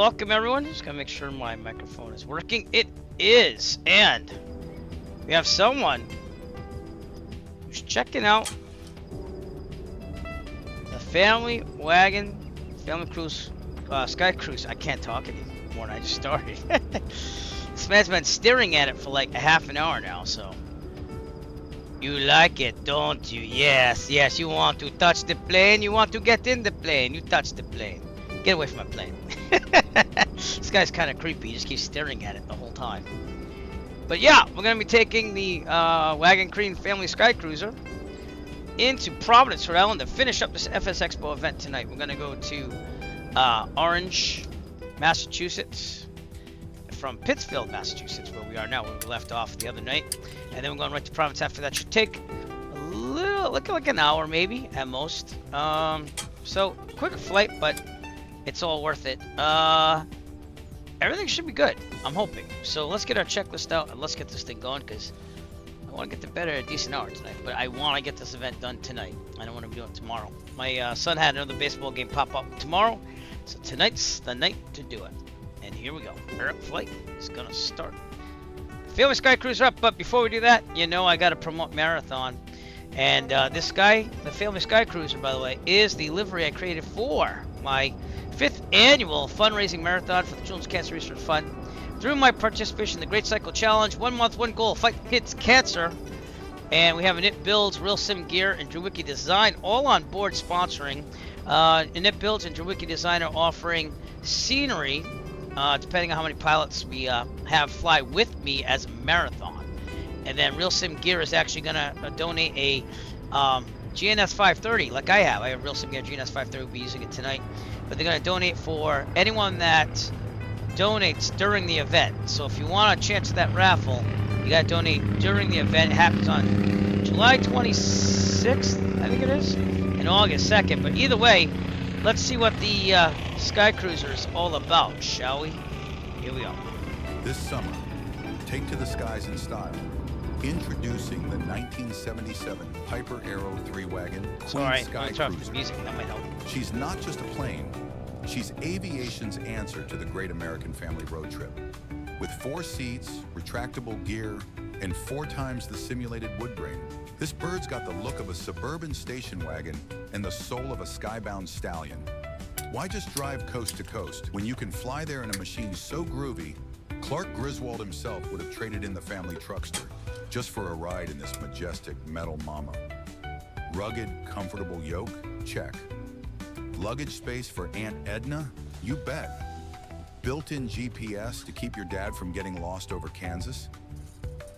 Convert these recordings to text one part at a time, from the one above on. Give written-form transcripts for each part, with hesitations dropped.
welcome everyone. Just gotta make sure my microphone is working. It is, and we have someone who's checking out the family cruise, sky cruise. I can't talk anymore, and I just started. This man's been staring at it for like a half an hour now, so. You like it, don't you? Yes, yes, you want to touch the plane, you want to get in the plane, you touch the plane. Get away from my plane. This guy's kind of creepy, he just keeps staring at it the whole time. But yeah, we're going to be taking the Wagon Crane Family Sky Cruiser into Providence, Rhode Island to finish up this FSExpo event tonight. We're going to go to Orange, Massachusetts, from Pittsfield, Massachusetts, where we are now, where we left off the other night. And then we're going right to Providence after that. Should take a little, like an hour maybe, at most. So, quick flight, but it's all worth it. Everything should be good, I'm hoping. So let's get our checklist out and let's get this thing going, because I want to get to bed at a decent hour tonight. But I want to get this event done tonight. I don't want to be doing it tomorrow. My son had another baseball game pop up tomorrow, so tonight's the night to do it. And here we go. Our flight is gonna start. Family Sky Cruiser up, but before we do that, you know I gotta promote Marathon. And this guy, the Family Sky Cruiser, by the way, is the livery I created for my 5th annual fundraising marathon for the Children's Cancer Research Fund. Through my participation in the Great Cycle Challenge, 1 month, 1 goal, fight kids cancer. And we have Knit Builds, Real Sim Gear, and Drawicki Design all on board sponsoring. Knit Builds and Drawicki Design are offering scenery, depending on how many pilots we have fly with me as a marathon. And then Real Sim Gear is actually going to donate a GNS 530, like I have. I have Real Sim Gear GNS 530, we'll be using it tonight. But they're going to donate for anyone that donates during the event. So if you want a chance at that raffle, you got to donate during the event. It happens on July 26th, I think it is, and August 2nd. But either way, let's see what the Sky Cruiser is all about, shall we? Here we go. This summer, take to the skies in style. Introducing the 1977 Piper Arrow 3-wagon Queen Sky Cruiser. Music, that might help. She's not just a plane. She's aviation's answer to the great American family road trip. With 4 seats, retractable gear, and 4 times the simulated wood grain, this bird's got the look of a suburban station wagon and the soul of a skybound stallion. Why just drive coast to coast when you can fly there in a machine so groovy, Clark Griswold himself would have traded in the family truckster just for a ride in this majestic metal mama. Rugged, comfortable yoke? Check. Luggage space for Aunt Edna? You bet. Built-in GPS to keep your dad from getting lost over Kansas?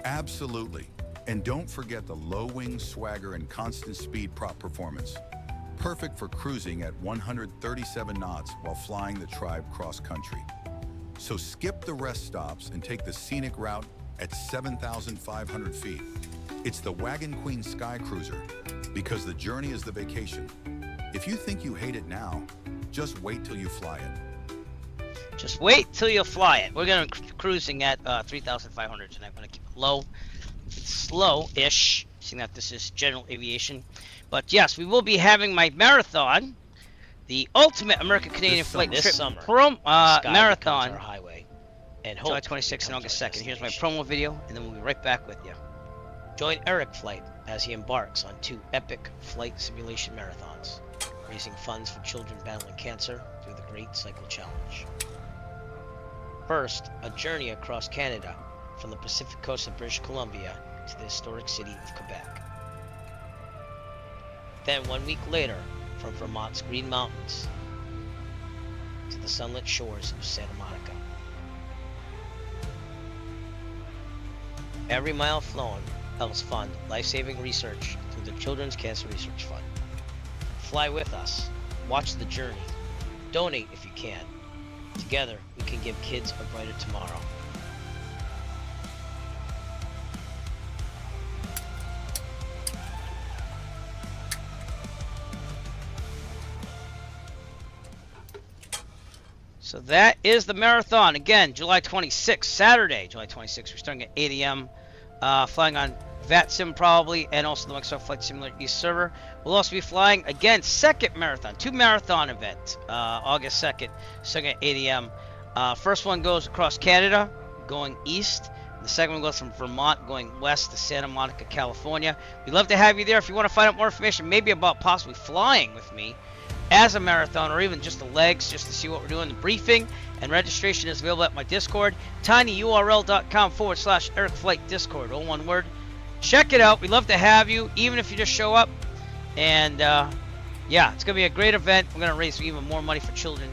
Absolutely. And don't forget the low-wing swagger and constant speed prop performance. Perfect for cruising at 137 knots while flying the tribe cross-country. So skip the rest stops and take the scenic route at 7,500 feet. It's the Wagon Queen Sky Cruiser, because the journey is the vacation. If you think you hate it now, just wait till you fly it. Just wait till you fly it. We're going to be cruising at 3,500 tonight. I'm going to keep it low, slow-ish, seeing that this is general aviation. But yes, we will be having my marathon, the ultimate American-Canadian flight trip marathon, highway, and July 26th and August 2nd. Here's my promo video, and then we'll be right back with you. Join Eric Flight as he embarks on 2 epic flight simulation marathons, raising funds for children battling cancer through the Great Cycle Challenge. First, a journey across Canada from the Pacific coast of British Columbia to the historic city of Quebec. Then 1 week later, from Vermont's Green Mountains to the sunlit shores of Santa Monica. Every mile flown helps fund life-saving research through the Children's Cancer Research Fund. Fly with us, watch the journey, donate if you can. Together, we can give kids a brighter tomorrow. So that is the marathon. Again, July 26th, Saturday, July 26th. We're starting at 8 a.m. Flying on VATSIM probably, and also the Microsoft Flight Simulator East server. We'll also be flying, again, second marathon, 2 marathon event, August 2nd, starting at 8 a.m. First one goes across Canada, going east. The second one goes from Vermont, going west to Santa Monica, California. We'd love to have you there. If you want to find out more information, maybe about possibly flying with me as a marathon, or even just the legs, just to see what we're doing, the briefing and registration is available at my Discord, tinyurl.com/Eric Flight Discord, all one word. Check it out. We'd love to have you, even if you just show up. And yeah, it's going to be a great event. We're going to raise even more money for children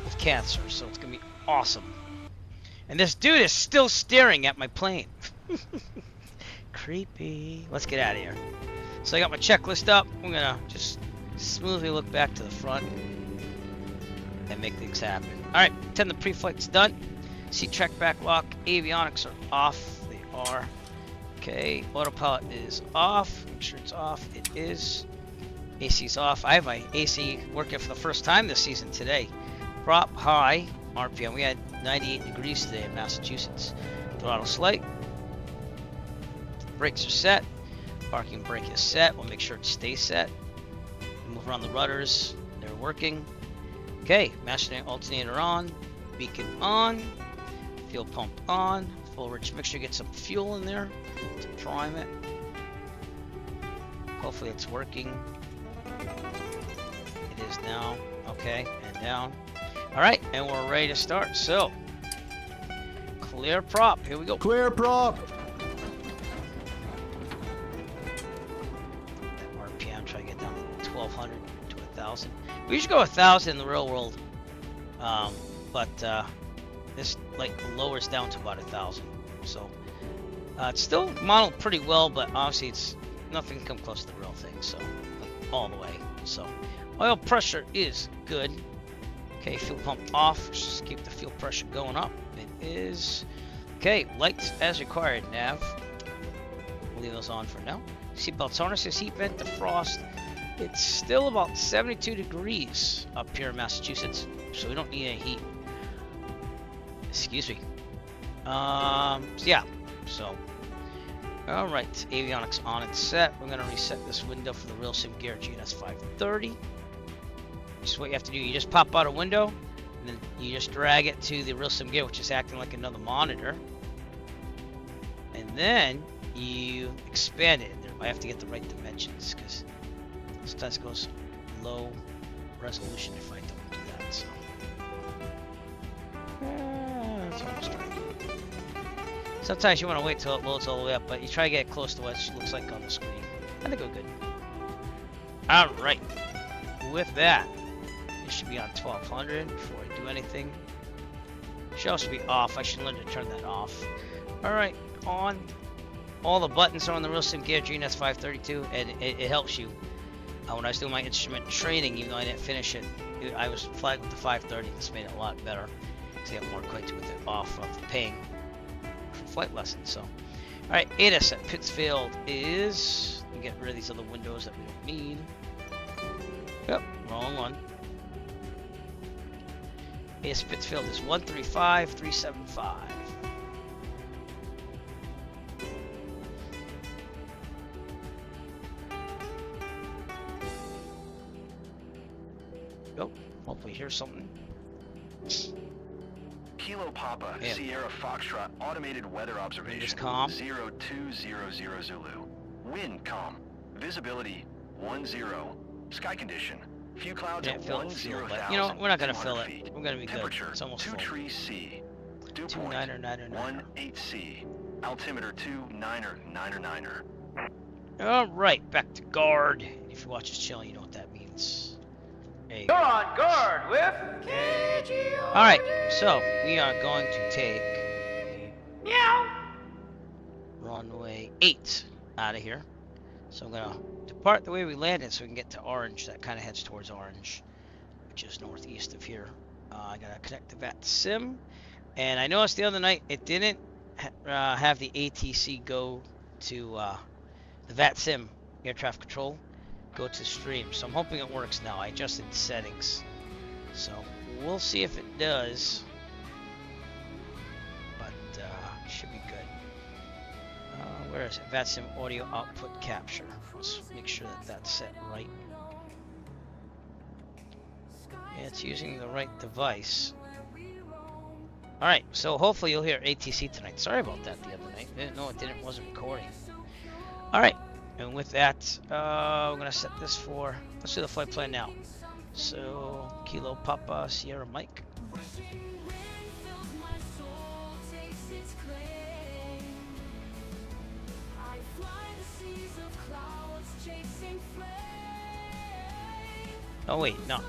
with cancer, so it's going to be awesome. And this dude is still staring at my plane. Creepy. Let's get out of here. So I got my checklist up. I'm going to just smoothly look back to the front and make things happen. Alright, pretend the pre-flight's done. Seat track back lock. Avionics are off. They are. Okay, autopilot is off. Make sure it's off. It is. AC's off. I have my AC working for the first time this season today. Prop high. RPM. We had 98 degrees today in Massachusetts. Throttle slight. Brakes are set. Parking brake is set. We'll make sure it stays set. Move around the rudders. They're working. Okay, master alternator on. Beacon on. Fuel pump on. Full rich mixture. Get some fuel in there to prime it. Hopefully it's working. It is now. Okay, and down. Alright, and we're ready to start. So, clear prop. Here we go. Clear prop. RPM, try to get down to 1200 to 1000. We usually go 1000 in the real world. But this like lowers down to about 1000. So, it's still modeled pretty well, but obviously it's nothing come close to the real thing. So, all the way. So, oil pressure is good. Okay, fuel pump off. Just keep the fuel pressure going up. It is. Okay, lights as required, nav. We'll leave those on for now. Seatbelts, harnesses, heat vent, defrost. It's still about 72 degrees up here in Massachusetts, so we don't need any heat. Excuse me. Yeah, so. Alright, avionics on and set. We're going to reset this window for the real sim gear GNS 530. So what you have to do, you just pop out a window, and then you just drag it to the real sim gear, which is acting like another monitor. And then you expand it. I have to get the right dimensions, because sometimes it goes low resolution if I don't do that. So that's what I'm trying to do. Sometimes you want to wait till it loads all the way up, but you try to get close to what it looks like on the screen. I think we're good. Alright. With that, it should be on 1200 before I do anything. Should also be off. I should learn to turn that off. Alright, on. All the buttons are on the real sim gear GNS 532, and it helps you. When I was doing my instrument training, even though I didn't finish it, I was flagged with the 530. This made it a lot better because I got more acquainted with it off of paying for flight lessons. So, alright, ATIS at Pittsfield is. Let me get rid of these other windows that we don't need. Yep, wrong one. ATIS Pittsfield is 135375. Go. Hopefully hear something. Kilo Papa, Yeah. Sierra Foxtrot, automated weather observation. calm. 0200 Zulu. Wind calm. Visibility 10. Sky condition. Few clouds Can't at fill the fuel, 10,000. but you know, we're not gonna fill it. We're gonna be good. Temperature It's almost 2 full. trees C. Dew point 29er. 18C. Altimeter 29er. Alright, back to guard. If you watch this channel, you know what that means. Hey. You're on guard with KGO. Alright, so we are going to take runway 8 out of here. So I'm going to depart the way we landed so we can get to Orange. That kind of heads towards Orange, which is northeast of here. I got to connect to VAT Sim. And I noticed the other night it didn't have the ATC go to the VAT Sim air traffic control. Go to stream. So I'm hoping it works now. I adjusted the settings. So we'll see if it does. But should be good. Where is it? VATSIM audio output capture. Let's make sure that that's set right. Yeah, it's using the right device. All right, so hopefully you'll hear ATC tonight. Sorry about that the other night. Didn't know it wasn't recording. All right, and with that, we're gonna set this for. Let's do the flight plan now. So Kilo Papa Sierra Mike. Oh wait, no.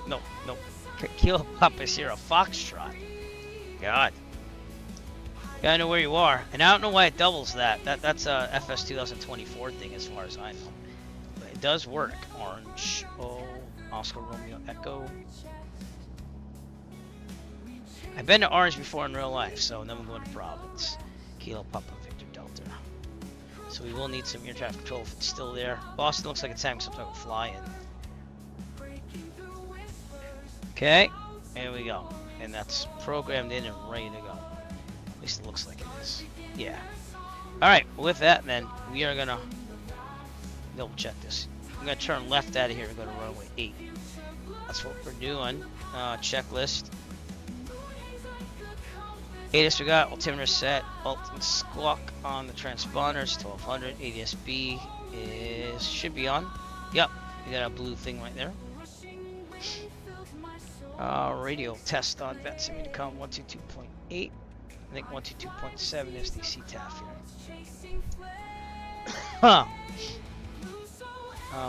Kilo Papa Sierra Foxtrot. God. Yeah, I know where you are, and I don't know why it doubles that. That's a FS 2024 thing, as far as I know. But it does work. Orange. Oh, Oscar Romeo Echo. I've been to Orange before in real life, so then we're going to Providence. Kilo Papa Victor Delta. So we will need some air traffic control if it's still there. Boston looks like it's having some type of fly-in. Okay, there we go. And that's programmed in and ready to go. At least it looks like it is. Yeah. Alright, with that then, we are gonna double check this. I'm gonna turn left out of here and go to runway 8. That's what we're doing. Checklist. ADS we got, altimeter set, ultimate squawk on the transponders, 1200. ADS-B should be on. Yep, we got a blue thing right there. Radio test on VETS Immunicom 122.8. I think 122.7 is the CTAF here. Let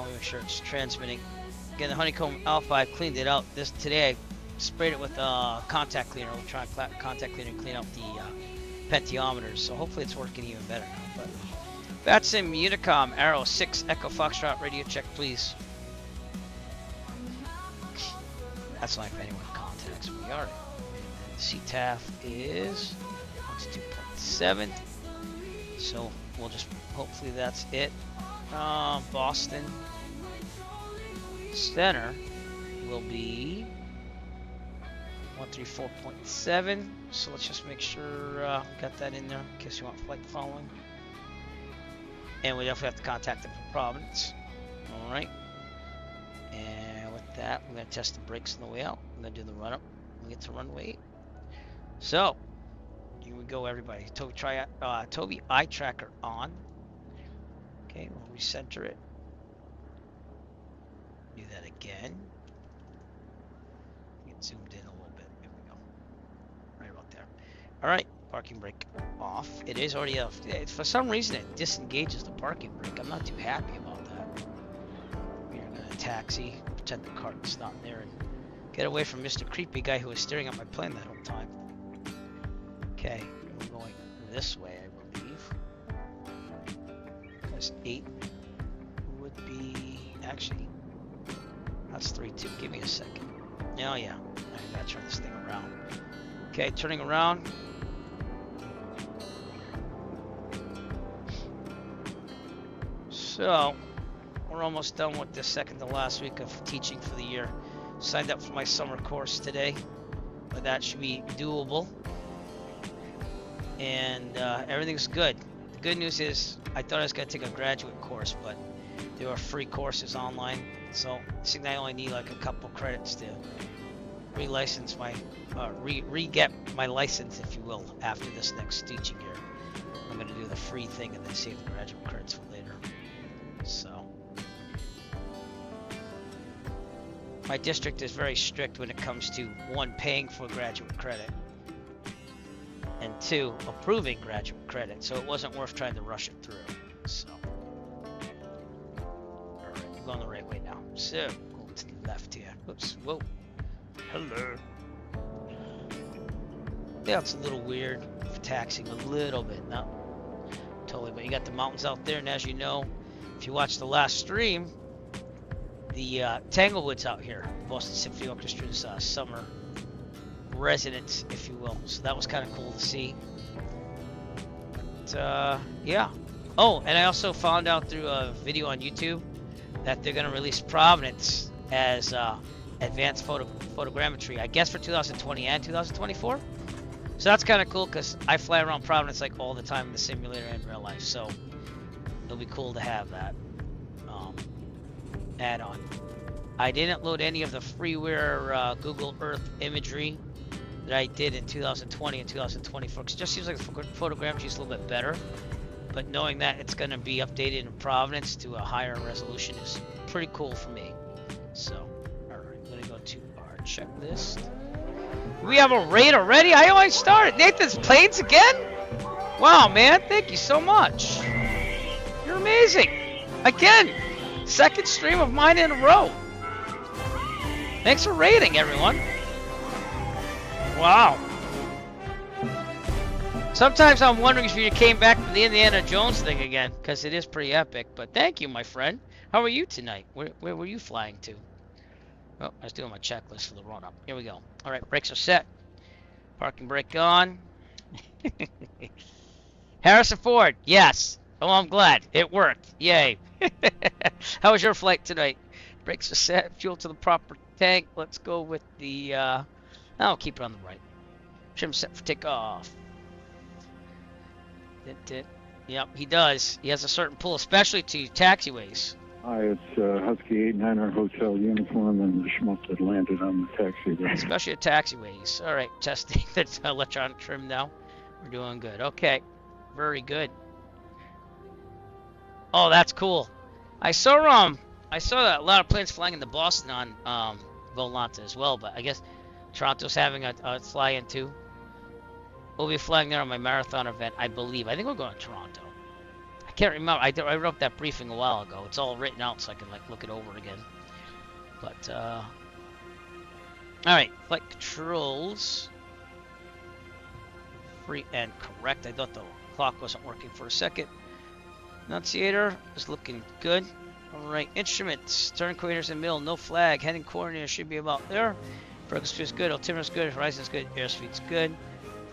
me make sure it's transmitting. Again, the Honeycomb Alpha, I cleaned it out. Today I sprayed it with contact cleaner, electronic contact cleaner, and clean out the pentiometers. So hopefully it's working even better now. But VETS Immunicom Arrow 6 Echo Foxtrot radio check, please. That's not if anyone contacts me. Alright. And CTAF is 2.7. So we'll just hopefully that's it. Boston Center will be 134.7. So let's just make sure we got that in there in case you want flight following. And we definitely have to contact them from Providence. Alright. And with that, we're going to test the brakes on the way out. I'm going to do the run up when we get to runway 8. So, here we go, everybody. Toby eye tracker on. Okay, we'll recenter it. Do that again. Get zoomed in a little bit. There we go. Right about there. Alright, parking brake off. It is already off. For some reason, it disengages the parking brake. I'm not too happy about that. We're going to taxi, pretend the cart's not there, and get away from Mr. Creepy Guy who was staring at my plane that whole time. Okay, we're going this way, I believe. Because 8 would be... Actually, that's 3-2. Give me a second. Oh, yeah. I gotta turn this thing around. Okay, turning around. So, we're almost done with the second to last week of teaching for the year. Signed up for my summer course today, but that should be doable. And everything's good. The good news is I thought I was going to take a graduate course, but there are free courses online. So I think I only need like a couple credits to re-license my, re-get my license, if you will, after this next teaching year. I'm going to do the free thing and then save the graduate credits for later. So my district is very strict when it comes to 1, paying for graduate credit, and 2, approving graduate credit, so it wasn't worth trying to rush it through. So, alright, I'm going the right way now. So, going to the left here. Oops, whoa. Hello. Yeah, it's a little weird for taxiing, a little bit, not totally, but you got the mountains out there, and as you know, if you watched the last stream, the Tanglewood's out here, Boston Symphony Orchestra's summer residence, if you will. So that was kind of cool to see. But, yeah. Oh, and I also found out through a video on YouTube that they're going to release Providence as advanced photogrammetry, I guess for 2020 and 2024. So that's kind of cool because I fly around Providence like all the time in the simulator and real life. So it'll be cool to have that add-on. I didn't load any of the freeware Google Earth imagery that I did in 2020 and 2024. 'Cause it just seems like the photogrammetry is a little bit better. But knowing that it's going to be updated in Providence to a higher resolution is pretty cool for me. So, alright, I'm going to go to our checklist. We have a raid already? I always started. Nathan's planes again? Wow, man. Thank you so much. You're amazing. Again, second stream of mine in a row. Thanks for raiding, everyone. Wow. Sometimes I'm wondering if you came back from the Indiana Jones thing again, because it is pretty epic. But thank you, my friend. How are you tonight? Where were you flying to? Oh, I was doing my checklist for the run-up. Here we go. All right, brakes are set. Parking brake on. Harrison Ford, yes. Oh, I'm glad. It worked. Yay. How was your flight tonight? Brakes are set. Fuel to the proper tank. Let's go with the... I'll keep it on the right. Trim set for takeoff. Yep, he does. He has a certain pull, especially to taxiways. Hi, it's Husky 89er Hotel uniform and the schmuck that landed on the taxi there. Especially at taxiways. All right, testing the electronic trim now. We're doing good. Okay, very good. Oh, that's cool. I saw that a lot of planes flying into Boston on Volanta as well, but I guess Toronto's having a fly-in too. We'll be flying there on my marathon event, I believe. I think we're going to Toronto. I can't remember. I wrote that briefing a while ago. It's all written out so I can like look it over again. But all right, flight controls. Free and correct. I thought the clock wasn't working for a second. Annunciator is looking good. All right, instruments. Turn coordinators in middle. No flag. Heading coordinator should be about there. Focus is good. Altimeter's good. Horizon's good. Airspeed's good.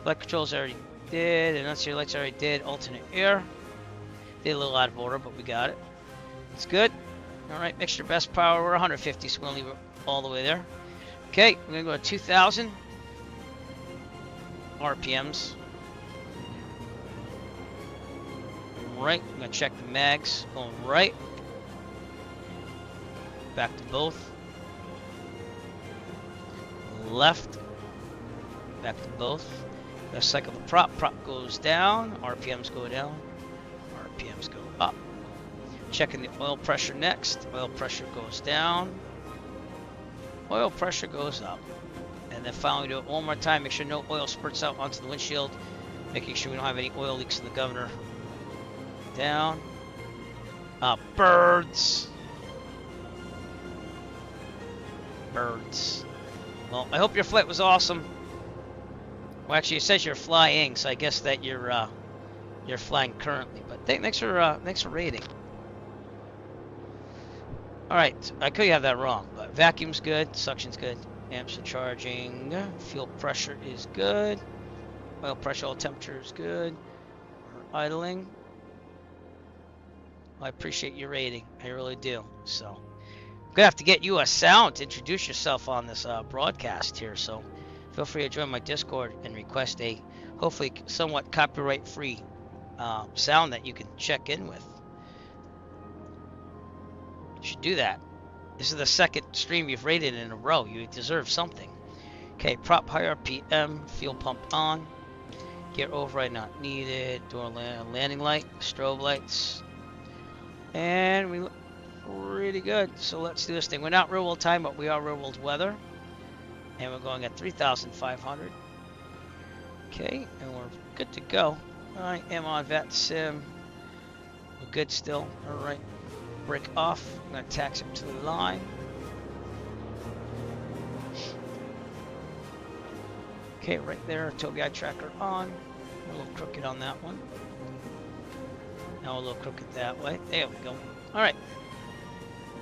Flight controls already did. Annunciator lights already did. Alternate air. Did a little out of order, but we got it. It's good. All right, mixture best power. We're 150, so we're going to leave it all the way there. Okay, we're going to go to 2,000 RPMs. Right, I'm going to check the mags. Going right. Back to both. Left. Back to both. Let's cycle the prop. Prop goes down. RPMs go down. RPMs go up. Checking the oil pressure next. Oil pressure goes down. Oil pressure goes up. And then finally do it one more time. Make sure no oil spurts out onto the windshield. Making sure we don't have any oil leaks in the governor. Down. Birds. Birds. Well, I hope your flight was awesome. Well, actually, it says you're flying, so I guess that you're flying currently. But thanks for rating. All right, I could have that wrong, but vacuum's good, suction's good, amps are charging, fuel pressure is good, oil pressure, oil temperature is good. We're idling. I appreciate your rating, I really do. So I'm gonna have to get you a sound to introduce yourself on this broadcast here. So feel free to join my Discord and request a hopefully somewhat copyright-free sound that you can check in with. You should do that. This is the second stream you've rated in a row. You deserve something. Okay, prop high RPM, fuel pump on. Gear override not needed. Door landing light, strobe lights. And we look pretty good. So let's do this thing. We're not real world time, but we are real world weather. And we're going at 3,500. Okay, and we're good to go. I am on Vet Sim. We're good still. All right. Brake off. I'm going to taxi up to the line. Okay, right there. Toby eye tracker on. A little crooked on that one. Now a little crooked that way. There we go. All right.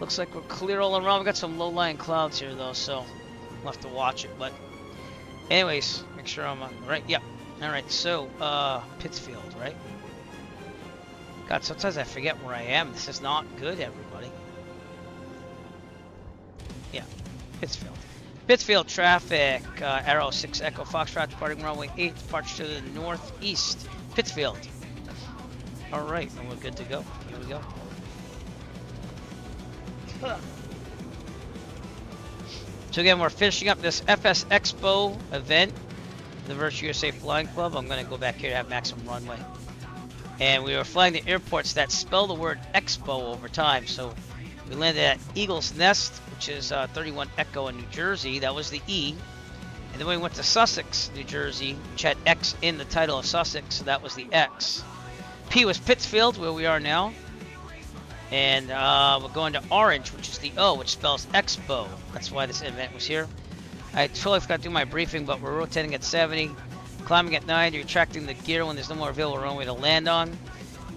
Looks like we're clear all around. We got some low-lying clouds here, though, so we'll have to watch it. But anyways, make sure I'm on the right. Yep. All right. So Pittsfield, right? God, sometimes I forget where I am. This is not good, everybody. Yeah, Pittsfield. Pittsfield traffic, Arrow 6 Echo Foxtrot departing runway 8, departure to the northeast. Pittsfield. All right, and we're good to go. Here we go. So again, we're finishing up this FSExpo event. the Virtual USA Flying Club. I'm going to go back here to have maximum runway. And we were flying the airports that spell the word Expo over time. So we landed at Eagle's Nest, which is 31 Echo in New Jersey. That was the E. And then we went to Sussex, New Jersey, which had X in the title of Sussex. So that was the X. P was Pittsfield, where we are now. And we're going to Orange, which is the O, which spells Expo. That's why this event was here. I totally forgot to do my briefing, but we're rotating at 70. Climbing at 90, retracting the gear when there's no more available runway to land on.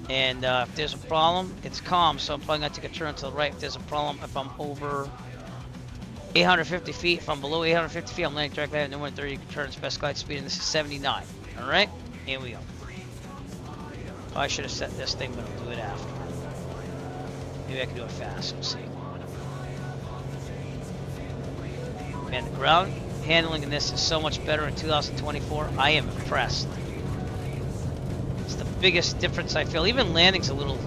And if there's a problem, it's calm, so I'm probably going to take a turn to the right if there's a problem. If I'm over 850 feet, if I'm below 850 feet, I'm landing directly at no more than 30 turns, best glide speed, and this is 79. Alright, here we go. Oh, I should have set this thing, but I'll do it after. Maybe I can do it fast, we'll see. Man, the ground handling in this is so much better in 2024. I am impressed. It's the biggest difference I feel. Even landing's a little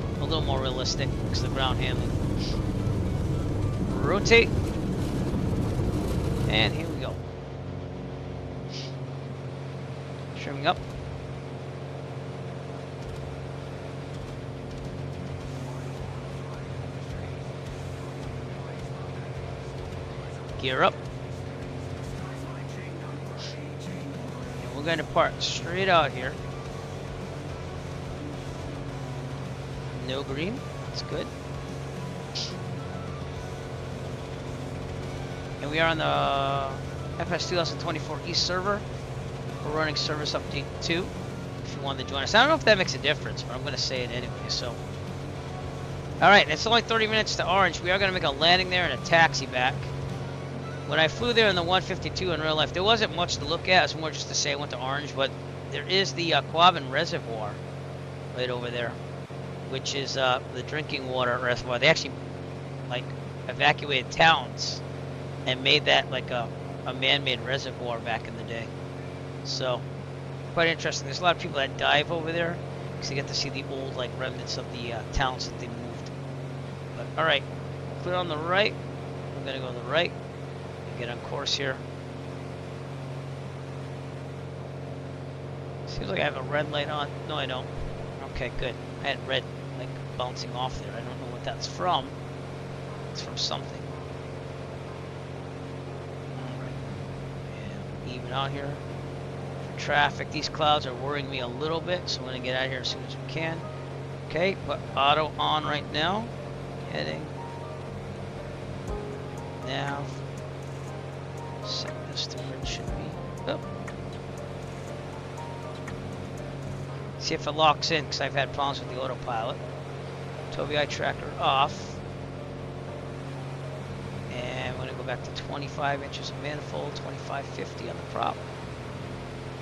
more realistic because of the ground handling. Rotate. And here we go. Trimming up. Gear up. We're going to park straight out here. No green. That's good. And we are on the FS 2024 East server. We're running service update 2. If you wanted to join us. I don't know if that makes a difference, but I'm going to say it anyway. So, alright, it's only 30 minutes to Orange. We are going to make a landing there and a taxi back. When I flew there in the 152 in real life, there wasn't much to look at. It was more just to say I went to Orange, but there is the Quabbin Reservoir right over there, which is the drinking water reservoir. They actually like evacuated towns and made that like a man-made reservoir back in the day. So quite interesting. There's a lot of people that dive over there because they get to see the old like remnants of the towns that they moved. But all right, clear on the right. I'm gonna go to the right. Get on course here. Seems like I have a red light on. No, I don't. Okay, good. I had red like bouncing off there. I don't know what that's from. It's from something. Alright. Yeah, even out here. For traffic, these clouds are worrying me a little bit, so I'm going to get out of here as soon as we can. Okay, put auto on right now. Heading. Nav. Set this to where it should be. Oh. See if it locks in, because I've had problems with the autopilot. Tobii eye tracker off. And we're going to go back to 25 inches of manifold, 2550 on the prop.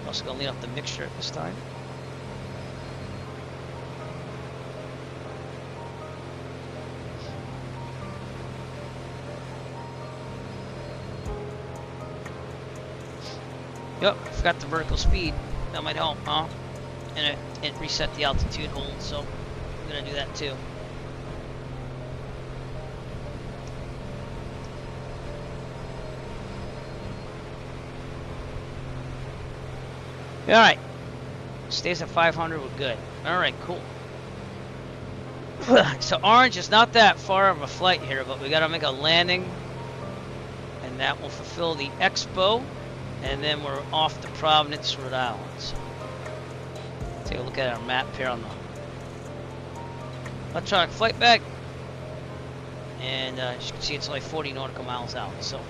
I'm also going to lean off the mixture at this time. Yep, forgot the vertical speed. That might help, huh? And it reset the altitude hold, so I'm gonna do that too. Alright. Stays at 500, we're good. Alright, cool. So Orange is not that far of a flight here, but we gotta make a landing. And that will fulfill the Expo. And then we're off to Providence, Rhode Island. So take a look at our map here on the electronic flight bag. And as you can see, it's only 40 nautical miles out. So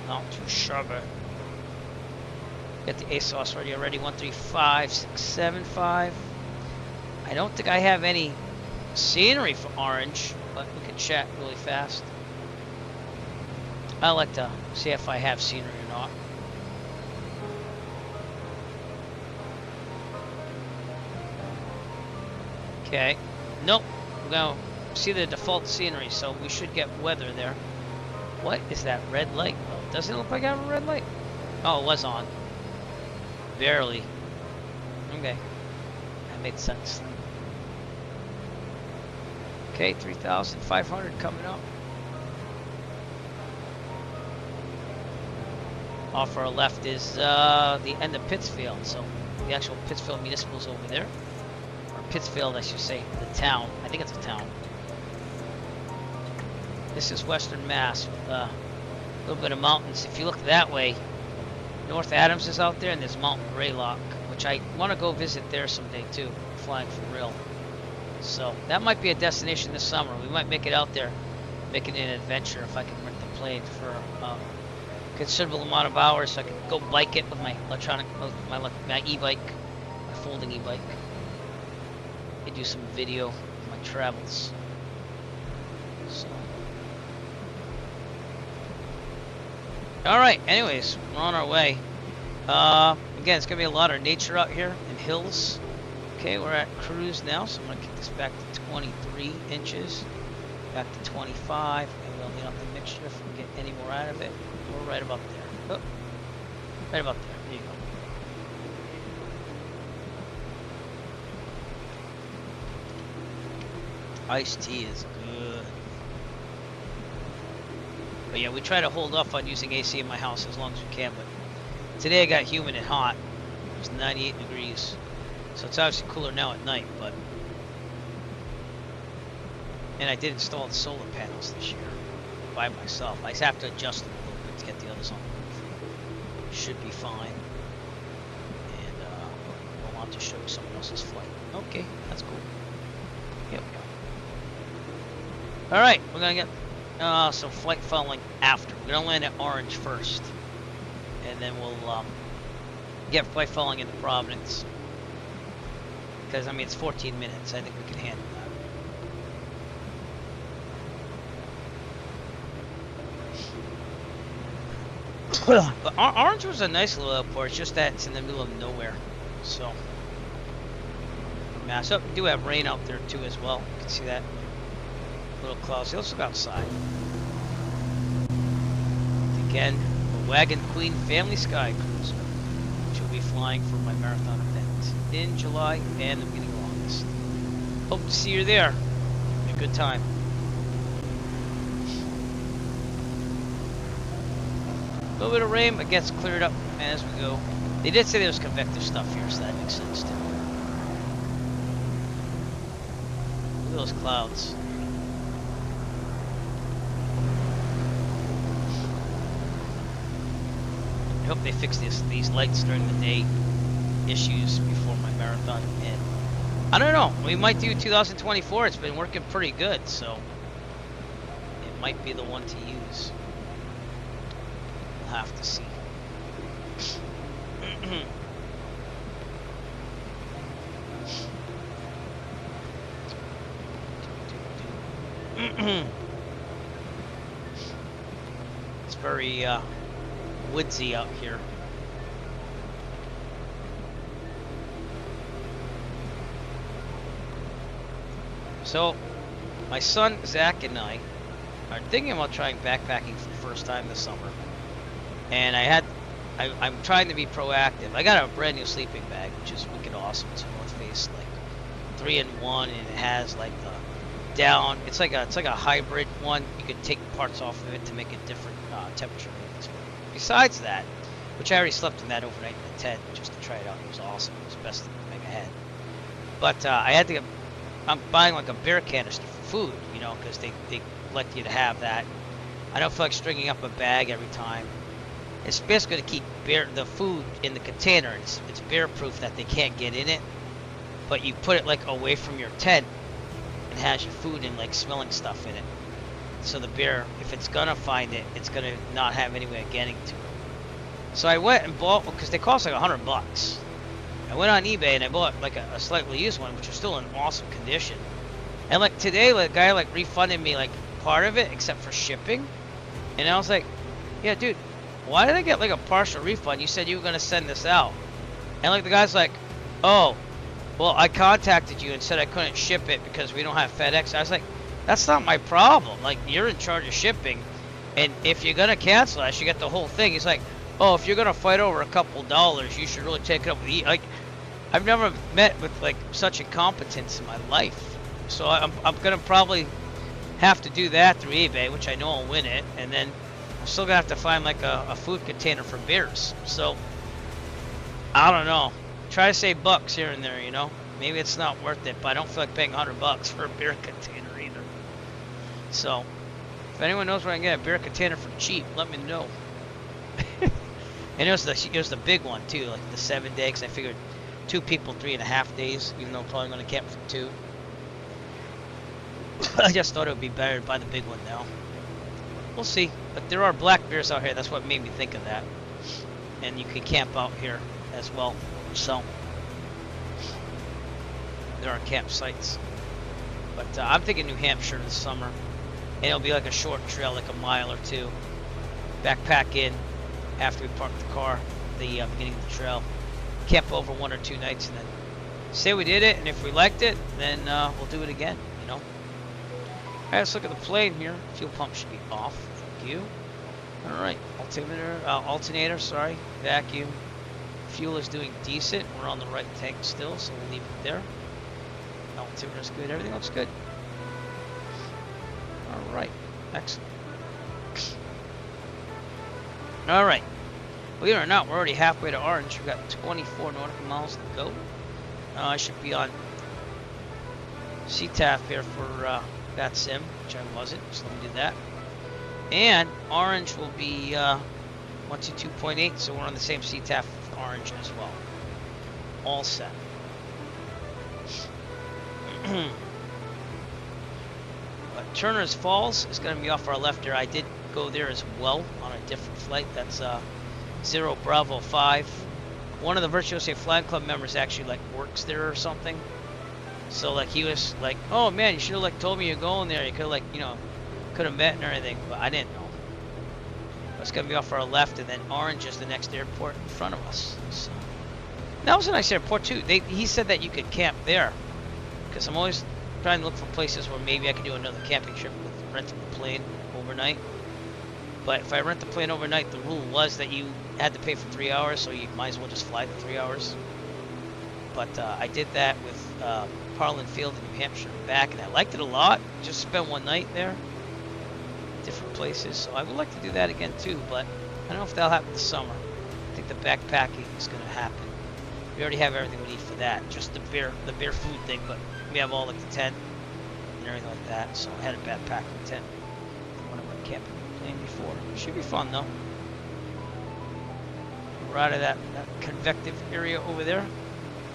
not too shabby. Get the ASOS ready already. 135675. I don't think I have any scenery for Orange, but we can chat really fast. I like to see if I have scenery or not. Okay. Nope. We're going to see the default scenery, so we should get weather there. What is that red light? Oh, doesn't it look like I have a red light? Oh, it was on. Barely. Okay. That made sense. Okay, 3,500 coming up. Off our left is the end of Pittsfield, so the actual Pittsfield Municipal's over there. Or Pittsfield, I should say, the town. I think it's a town. This is Western Mass with a little bit of mountains. If you look that way, North Adams is out there, and there's Mount Greylock, which I want to go visit there someday too, flying for real. So that might be a destination this summer. We might make it out there, making it an adventure if I can rent the plane for a considerable amount of hours, so I can go bike it with my my e-bike, my folding e-bike. I do some video of my travels. So. All right. Anyways, we're on our way. Again, it's gonna be a lot of nature out here and hills. Okay, we're at cruise now, so I'm gonna kick this back to 23 inches, back to 25, and we'll lean up the mixture if we can get any more out of it. We're right about there. Oh, right about there. There you go. Iced tea is good. But yeah, we try to hold off on using AC in my house as long as we can, but today it got humid and hot. It was 98 degrees. So it's obviously cooler now at night, but... And I did install the solar panels this year by myself. I just have to adjust them a little bit to get the others on the roof. Should be fine. And I want to show you someone else's flight. Okay, that's cool. Here we go. Alright, we're going to get some flight following after. We're going to land at Orange first. And then we'll get flight following into Providence. Because, I mean, it's 14 minutes. I think we can handle that. But Orange was a nice little airport. It's just that it's in the middle of nowhere. So, yeah, so we do have rain out there, too, as well. You can see that. Little clouds. Let's look outside. Again, a Wagon Queen Family Sky Cruiser, which will be flying for my marathon event in July and the beginning of August. Hope to see you there. Have a good time. A little bit of rain, but gets cleared up as we go. They did say there was convective stuff here, so that makes sense too. Look at those clouds. I hope they fix these lights during the day issues before my marathon. And I don't know, we might do 2024. It's been working pretty good, so it might be the one to use. We'll have to see. It's very woodsy out here. So, my son Zach and I are thinking about trying backpacking for the first time this summer, and I'm trying to be proactive. I got a brand new sleeping bag, which is wicked awesome. It's a North Face, like 3-in-1, and it has like the down. It's like a hybrid one. You can take parts off of it to make it different temperature ratings. Besides that, which I already slept in that overnight in the tent just to try it out. It was awesome. It was the best thing I had. But I had to get. I'm buying like a beer canister for food, you know, because they let you to have that. I don't feel like stringing up a bag every time. It's basically to keep the food in the container. It's bear proof that they can't get in it, but you put it like away from your tent. It has your food and like smelling stuff in it. So the bear, if it's gonna find it, it's gonna not have any way of getting to it. So I went and bought, because they cost like $100. I went on eBay and I bought like a slightly used one, which is still in awesome condition. And like today, the guy like refunded me like part of it except for shipping. And I was like, yeah, dude, why did I get like a partial refund? You said you were gonna send this out. And like the guy's like, oh, well, I contacted you and said I couldn't ship it because we don't have FedEx. I was like, that's not my problem. Like, you're in charge of shipping, and if you're gonna cancel, I should get the whole thing. He's like, oh, if you're gonna fight over a couple dollars, you should really take it up with like. I've never met with like such incompetence in my life, so I'm gonna probably have to do that through eBay, which I know I'll win it, and then I'm still gonna have to find like a food container for beers. So I don't know. Try to save bucks here and there, you know. Maybe it's not worth it, but I don't feel like paying $100 for a beer container either. So if anyone knows where I can get a beer container for cheap, let me know. And it was the big one too, like the 7-day, because I figured 2 people 3.5 days, even though I'm probably gonna camp for 2. I just thought it would be better to buy the big one now. We'll see. But there are black bears out here. That's what made me think of that. And you can camp out here as well. So there are campsites. But I'm thinking New Hampshire this summer. And it'll be like a short trail, like a mile or 2. Backpack in after we park the car at the beginning of the trail. Camp over 1 or 2 nights and then say we did it. And if we liked it, then we'll do it again, you know. Alright, let's look at the plane here. Fuel pump should be off. Thank you. Alright, alternator, sorry. Vacuum. Fuel is doing decent. We're on the right tank still, so we'll leave it there. Altimeter's good. Everything looks good. Alright, excellent. Alright. Believe it or not, we're already halfway to Orange. We've got 24 nautical miles to go. I should be on CTAF here for that sim, which I wasn't, so let me do that. And Orange will be 122.8, so we're on the same CTAF with Orange as well. All set. But Turner's Falls is going to be off our left here. I did go there as well on a different flight. That's 0 Bravo 5. One of the Virtuoso Flying Club members actually like works there or something. So like he was like, oh man, you should have like told me you're going there. You could have like, you know, could have met and everything, but I didn't know. It's gonna be off our left, and then Orange is the next airport in front of us. So that was a nice airport too. He said that you could camp there, because I'm always trying to look for places where maybe I could do another camping trip with renting the plane overnight. But if I rent the plane overnight, the rule was that you had to pay for 3 hours, so you might as well just fly the 3 hours. But I did that with Parlin Field in New Hampshire and back, and I liked it a lot. Just spent 1 night there, different places. So I would like to do that again too, but I don't know if that'll happen this summer. I think the backpacking is going to happen. We already have everything we need for that, just the beer food thing, but we have all like the tent and everything like that. So I had a backpacking tent when I went camping with the plane before. Should be fun though. We're out of that convective area over there.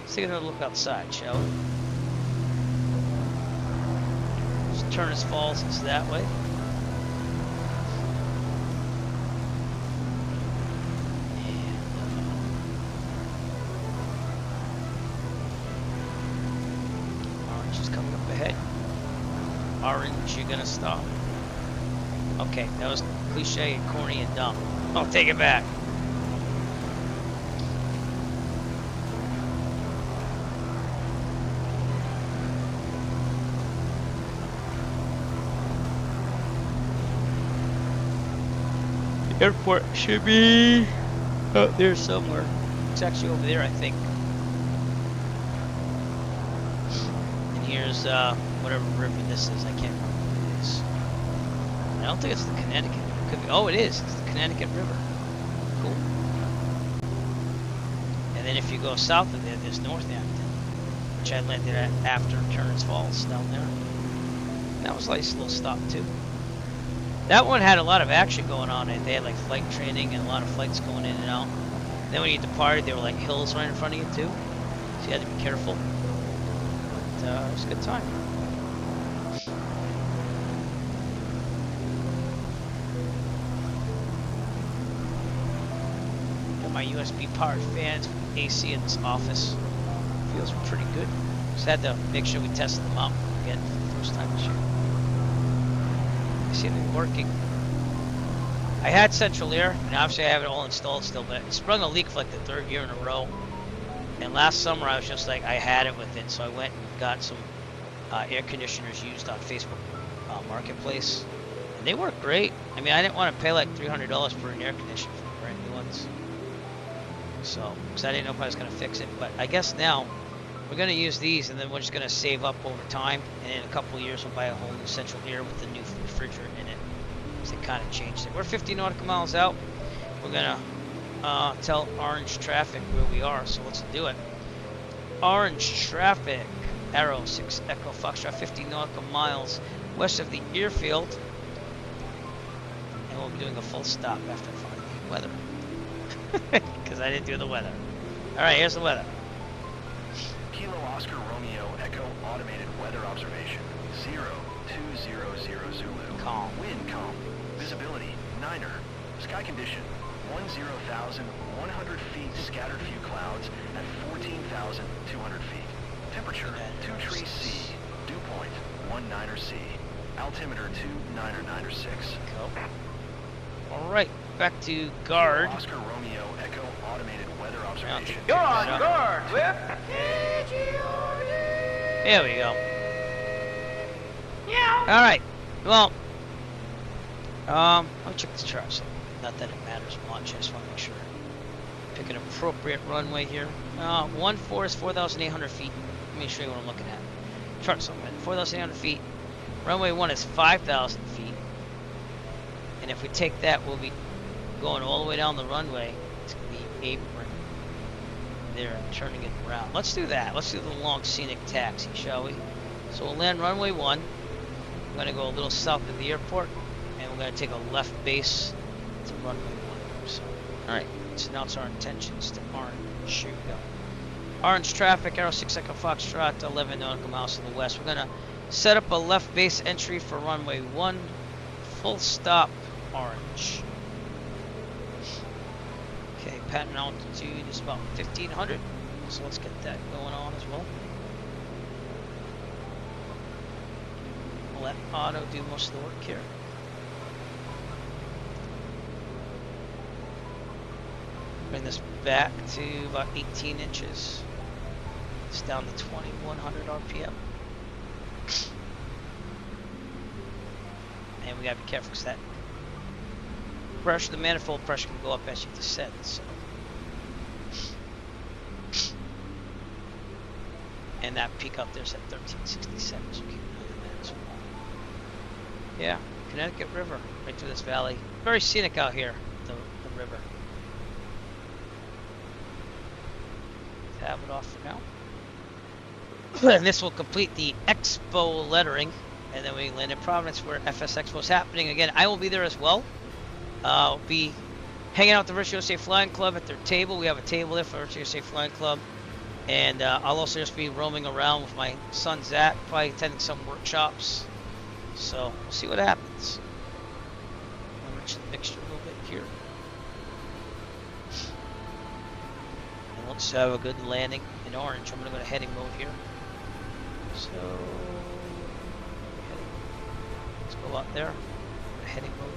Let's take another look outside, shall we? Turner's Falls is that way. Orange is coming up ahead. Orange, you're gonna stop. Okay, that was cliche and corny and dumb. I'll take it back. Airport should be out there somewhere. It's actually over there, I think. And here's whatever river this is. I can't remember what it is. I don't think it's the Connecticut. It could be. Oh, it is. It's the Connecticut River. Cool. And then if you go south of there, there's Northampton, which I landed at after Turner's Falls down there. And that was a nice little stop too. That one had a lot of action going on, and they had like flight training and a lot of flights going in and out. And then when you departed, there were like hills right in front of you too, so you had to be careful. But it was a good time. Got my USB powered fans, AC in this office. Feels pretty good. Just had to make sure we tested them out again for the first time this year. See them working. I had central air, and obviously I have it all installed still, but it sprung a leak for like the 3rd year in a row. And last summer I was just like, I had it with it, so I went and got some air conditioners used on Facebook Marketplace, and they work great. I mean, I didn't want to pay like $300 for an air conditioner for brand new ones, so because I didn't know if I was going to fix it. But I guess now we're going to use these, and then we're just going to save up over time, and in a couple of years we'll buy a whole new central air with the new refrigerant in it. So they kind of changed it. We're 50 nautical miles out. We're gonna tell orange traffic where we are, so let's do it. Orange traffic, arrow 6 Echo Foxtrot, 50 nautical miles west of the airfield. And we'll be doing a full stop after finding the weather. Because I didn't do the weather. Alright, here's the weather. Kilo Oscar Romeo Echo automated weather observation 0200 Zulu. Calm. Wind calm. Visibility 9er. Sky condition 10,100 feet. Scattered few clouds at 14,200 feet. Temperature 2 trees C. Dew point 19er C. Altimeter 29er96. Go. Alright, back to guard. Kilo Oscar Romeo Echo automated weather observation. You're on guard with KGOD. There we go. Yeah. All right. Well, let me check the charts. Not that it matters much. I just want to make sure. Pick an appropriate runway here. 1-4 is 4,800 feet. Let me show you what I'm looking at. Chart something. 4,800 feet. Runway 1 is 5,000 feet. And if we take that, we'll be going all the way down the runway to the apron there and turning it around. Let's do that. Let's do the long scenic taxi, shall we? So we'll land runway 1. We're going to go a little south of the airport, and we're going to take a left base to runway 1. So, alright, let's announce our intentions to orange. Here we go. Orange traffic, arrow 6 Echo Foxtrot, 11 nautical miles to the west. We're going to set up a left base entry for runway 1. Full stop, orange. Okay, pattern altitude is about 1,500. So let's get that going on as well. We'll let auto do most of the work here. Bring this back to about 18 inches. It's down to 2,100 RPM. And we gotta be careful because that pressure, the manifold pressure can go up as you descend. So. And that peak out there's at 1367, so keep an eye on that as well. Yeah, Connecticut River, right through this valley. Very scenic out here, the river. Tab it off for now. And this will complete the Expo lettering, and then we land in Providence where FSExpo is happening. Again, I will be there as well. I'll be hanging out with the Virtual USA Flying Club at their table. We have a table there for Virtual USA Flying Club. And I'll also just be roaming around with my son Zach, probably attending some workshops. So we'll see what happens. I'll enrich the mixture a little bit here. And let's have a good landing in orange. I'm going to go to heading mode here. So let's go out there. Heading mode.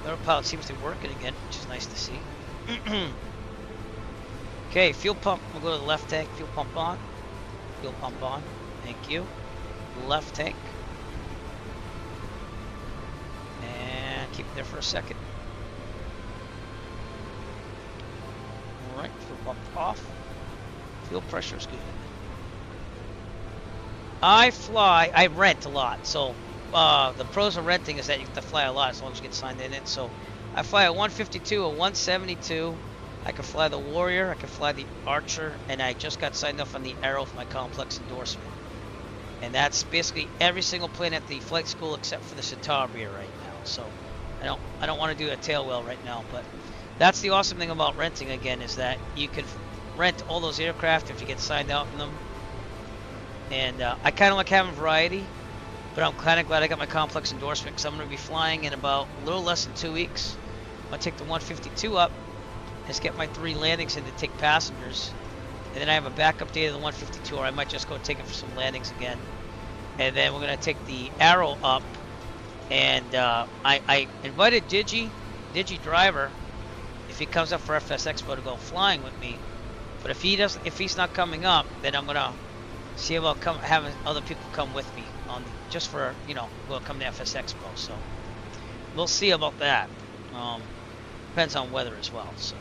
The autopilot seems to be working again, which is nice to see. Okay, fuel pump. We'll go to the left tank. Fuel pump on. Fuel pump on. Thank you. Left tank. And keep it there for a second. Alright, fuel pump off. Fuel pressure is good. I rent a lot. So the pros of renting is that you have to fly a lot as long as you get signed in it. So I fly a 152, a 172. I can fly the Warrior, I can fly the Archer, and I just got signed up on the Arrow for my complex endorsement. And that's basically every single plane at the flight school except for the Citabria right now. So I don't want to do a tail wheel right now, but that's the awesome thing about renting again is that you can rent all those aircraft if you get signed out in them. And I kind of like having variety, but I'm kind of glad I got my complex endorsement because I'm going to be flying in about a little less than 2 weeks. I'm going to take the 152 up. Just get my 3 landings in to take passengers, and then I have a backup date of the 152, or I might just go take it for some landings again. And then we're gonna take the Arrow up, and I invited Digi Driver, if he comes up for FSExpo, to go flying with me. But if he's not coming up, then I'm gonna see about having other people come with me on just for we'll come to FSExpo. So we'll see about that. Depends on weather as well. So.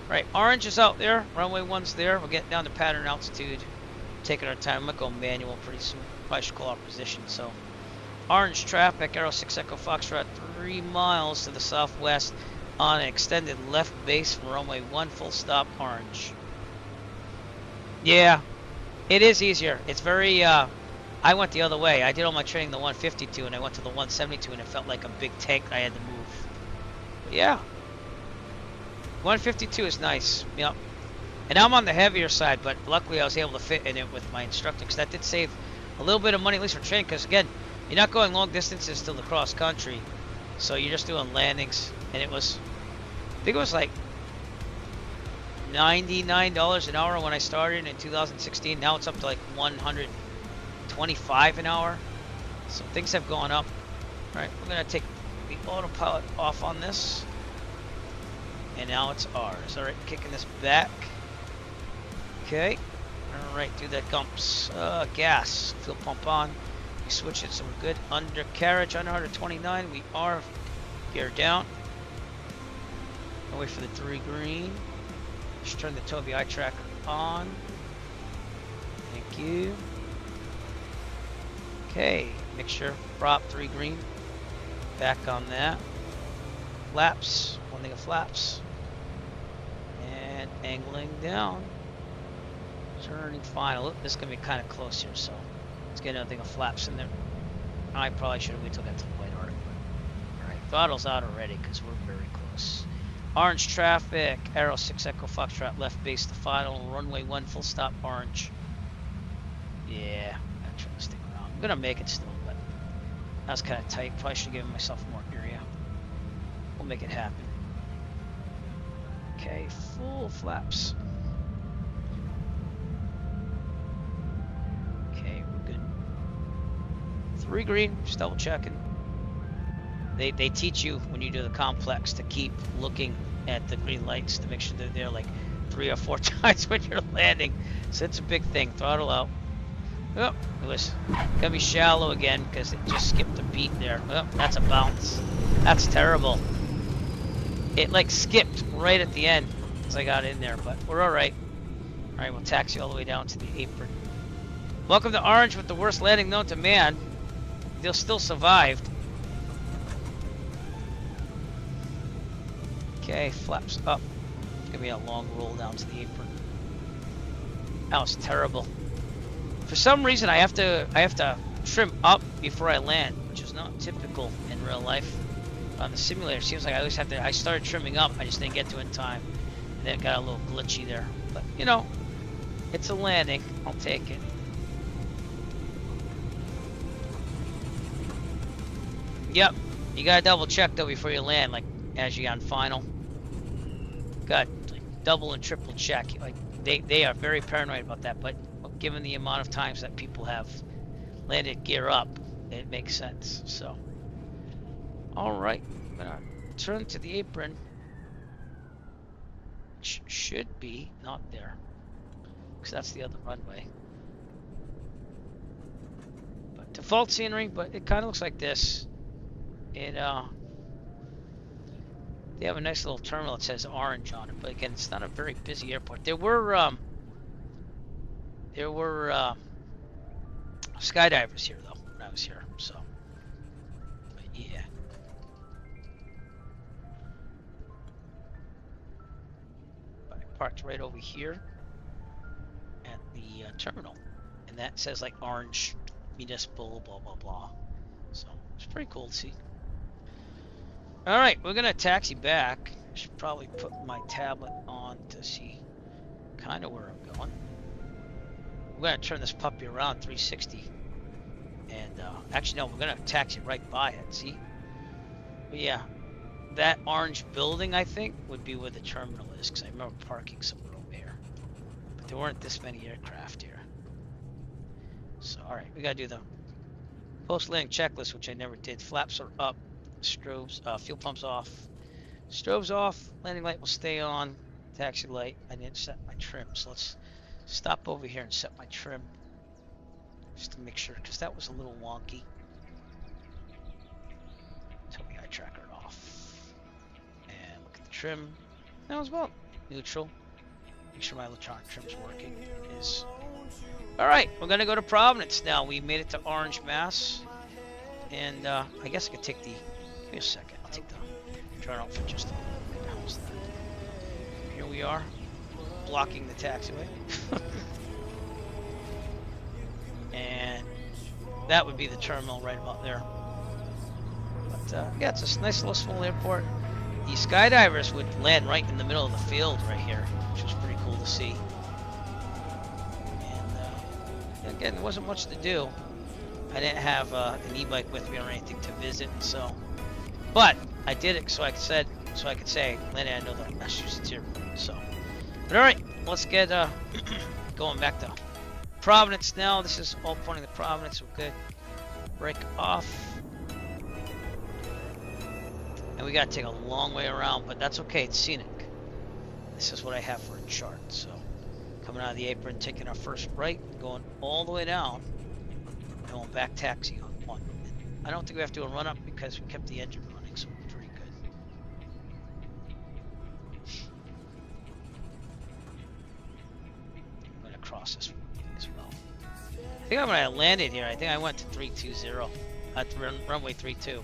Right, orange is out there, runway 1's there. We're getting down to pattern altitude, taking our time. I'm gonna go manual pretty soon. Probably should call our position. So Orange traffic, Arrow 6 Echo Foxtrot, 3 miles to the southwest on an extended left base from runway 1 full stop orange. Yeah, it is easier. It's very, I went the other way. I did all my training the 152 and I went to the 172 and it felt like a big tank I had to move. But yeah. 152 is nice. Yep. And I'm on the heavier side, but luckily I was able to fit in it with my instructor because that did save a little bit of money, at least for training, because again, you're not going long distances till the cross country, so you're just doing landings. And it was, I think it was like $99 an hour when I started in 2016. Now it's up to like $125 an hour. So things have gone up. All right, we're gonna take the autopilot off on this, and now it's ours. All right, kicking this back. Okay. All right, do that gumps. Gas, fuel pump on. We switch it, so we're good. Undercarriage, under 129. We are geared down. I'll wait for the 3 green. Just turn the Tobii eye tracker on. Thank you. Okay, mixture, prop, 3 green. Back on that. Flaps, one thing of flaps. And angling down. Turning final. Look, this is going to be kind of close here, so let's get another thing of flaps in there. I probably should have waited till I got to the white arc. Alright, throttle's out already because we're very close. Orange traffic, Arrow 6 Echo Foxtrot, left base the final, runway 1 full stop orange. Yeah, I'm going to turn this thing around. I'm going to make it still, but that was kind of tight. Probably should have given myself more area. We'll make it happen. Okay, full flaps. Okay, we're good. 3 green, just double checking. They teach you when you do the complex to keep looking at the green lights to make sure they're there like 3 or 4 times when you're landing. So it's a big thing. Throttle out. Oh, it was gonna be shallow again because it just skipped a beat there. Oh, that's a bounce. That's terrible. It like skipped right at the end as I got in there, but we're all right. All right, we'll taxi all the way down to the apron. Welcome to Orange with the worst landing known to man. They'll still survived. Okay, flaps up. It's gonna be a long roll down to the apron. That was terrible. For some reason, I have to trim up before I land, which is not typical in real life. On the simulator, it seems like I always have to. I started trimming up, I just didn't get to it in time, and then it got a little glitchy there. But you know, it's a landing. I'll take it. Yep, you gotta double check though before you land, like as you're on final. Got like double and triple check. Like they are very paranoid about that, but given the amount of times that people have landed gear up, it makes sense. So, all right, I'm gonna turn to the apron. Should be not there, because that's the other runway. But default scenery, but it kind of looks like this. It they have a nice little terminal that says orange on it, but again, it's not a very busy airport. There were skydivers here though when I was here, so but yeah. But I parked right over here at the terminal, and that says like orange municipal blah blah blah. So it's pretty cool to see. All right, we're gonna taxi back. I should probably put my tablet on to see kind of where I'm going. We're gonna turn this puppy around 360, and actually no, we're gonna taxi right by it. See? But yeah, that orange building I think would be where the terminal is, because I remember parking somewhere over here. But there weren't this many aircraft here. So all right, we gotta do the post-landing checklist, which I never did. Flaps are up. Strobes, fuel pumps off. Strobes off. Landing light will stay on. Taxi light. I didn't set my trim, so let's stop over here and set my trim just to make sure, because that was a little wonky. Tobii eye tracker off. And look at the trim. That was well neutral. Make sure my electronic trim's working. It is. All right, we're gonna go to Providence now. We made it to Orange, Mass. And I guess I could take the, give me a second, I'll take the turnout for just a little bit. How's that? Here we are, blocking the taxiway. And that would be the terminal right about there. But yeah, it's a nice little small airport. The skydivers would land right in the middle of the field right here, which was pretty cool to see. And again, there wasn't much to do. I didn't have an e-bike with me or anything to visit, so. But I did it so I could say, landed at another Massachusetts airport. So, but all right, let's get going back to Providence now. This is all pointing to Providence. We're good. Break off. And we gotta take a long way around, but that's okay, it's scenic. This is what I have for a chart. So, coming out of the apron, taking our first right, going all the way down, and going back taxi on one. I don't think we have to do a run up because we kept the engine running, so we're pretty good. I'm gonna cross this one as well. I think when I landed here, I think I went to 320 at the runway 32.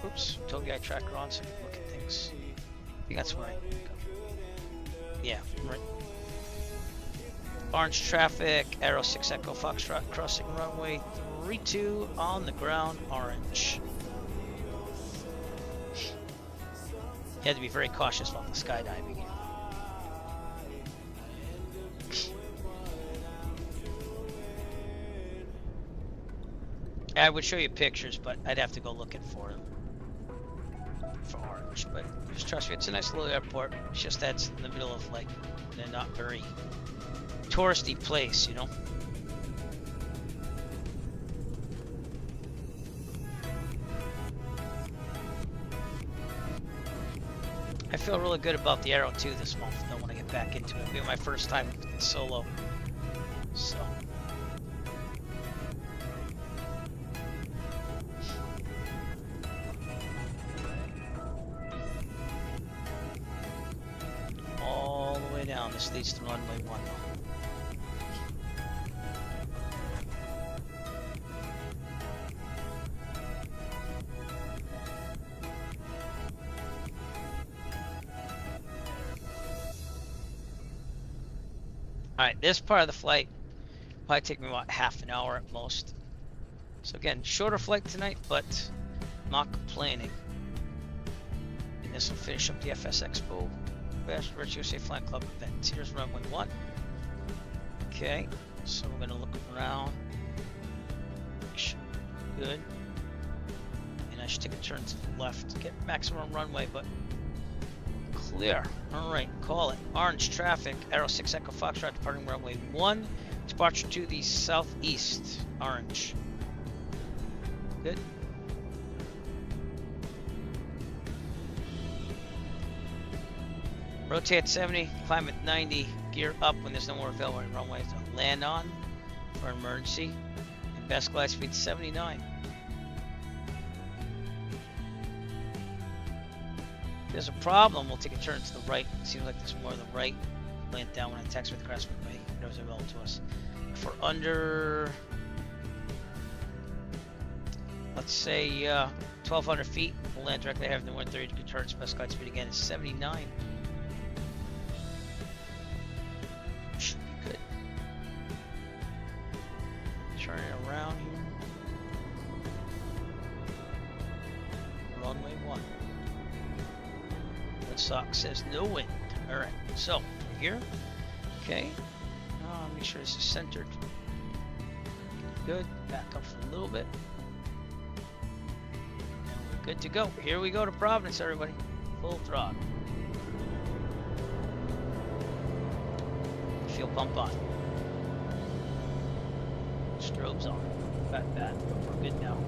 Oops, told you I tracker on so you can look at things. I think that's right. Yeah, right. Orange traffic, Aero 6 Echo Foxtrot crossing runway 32 on the ground, orange. You had to be very cautious about the skydiving here. I would show you pictures, but I'd have to go looking for them for orange. But just trust me, it's a nice little airport. It's just that's in the middle of like a not very touristy place, you know. I feel really good about the Aero 2 this month. I want to get back into it. It'll be my first time solo, so. Down. This leads to runway 1. Alright, this part of the flight probably take me about half an hour at most. So again, shorter flight tonight, but not complaining. And this will finish up the FSExpo Virtual Safe Flying Club event. Here's runway 1. Okay, so we're gonna look around. Good. And I should take a turn to the left to get maximum runway, but clear. Alright, call it. Orange traffic, Aero 6 Echo Foxtrot departing runway 1. Departure to the southeast. Orange. Good. Rotate 70, climb at 90, gear up when there's no more available runways to land on for an emergency, and best glide speed 79. If there's a problem, we'll take a turn to the right. It seems like there's more to the right. Land down when I text with the Craftsman Bay. Those are available to us. If we're under, let's say 1,200 feet, we'll land directly ahead of the 130 degree turns. Best glide speed again is 79. Turn it around here. Runway 1. Woodstock says no wind. Alright, so here. Okay. Make sure this is centered. Good. Back up for a little bit. And we're good to go. Here we go to Providence, everybody. Full throttle. Fuel pump on. Strobes on. Got that. We're good now.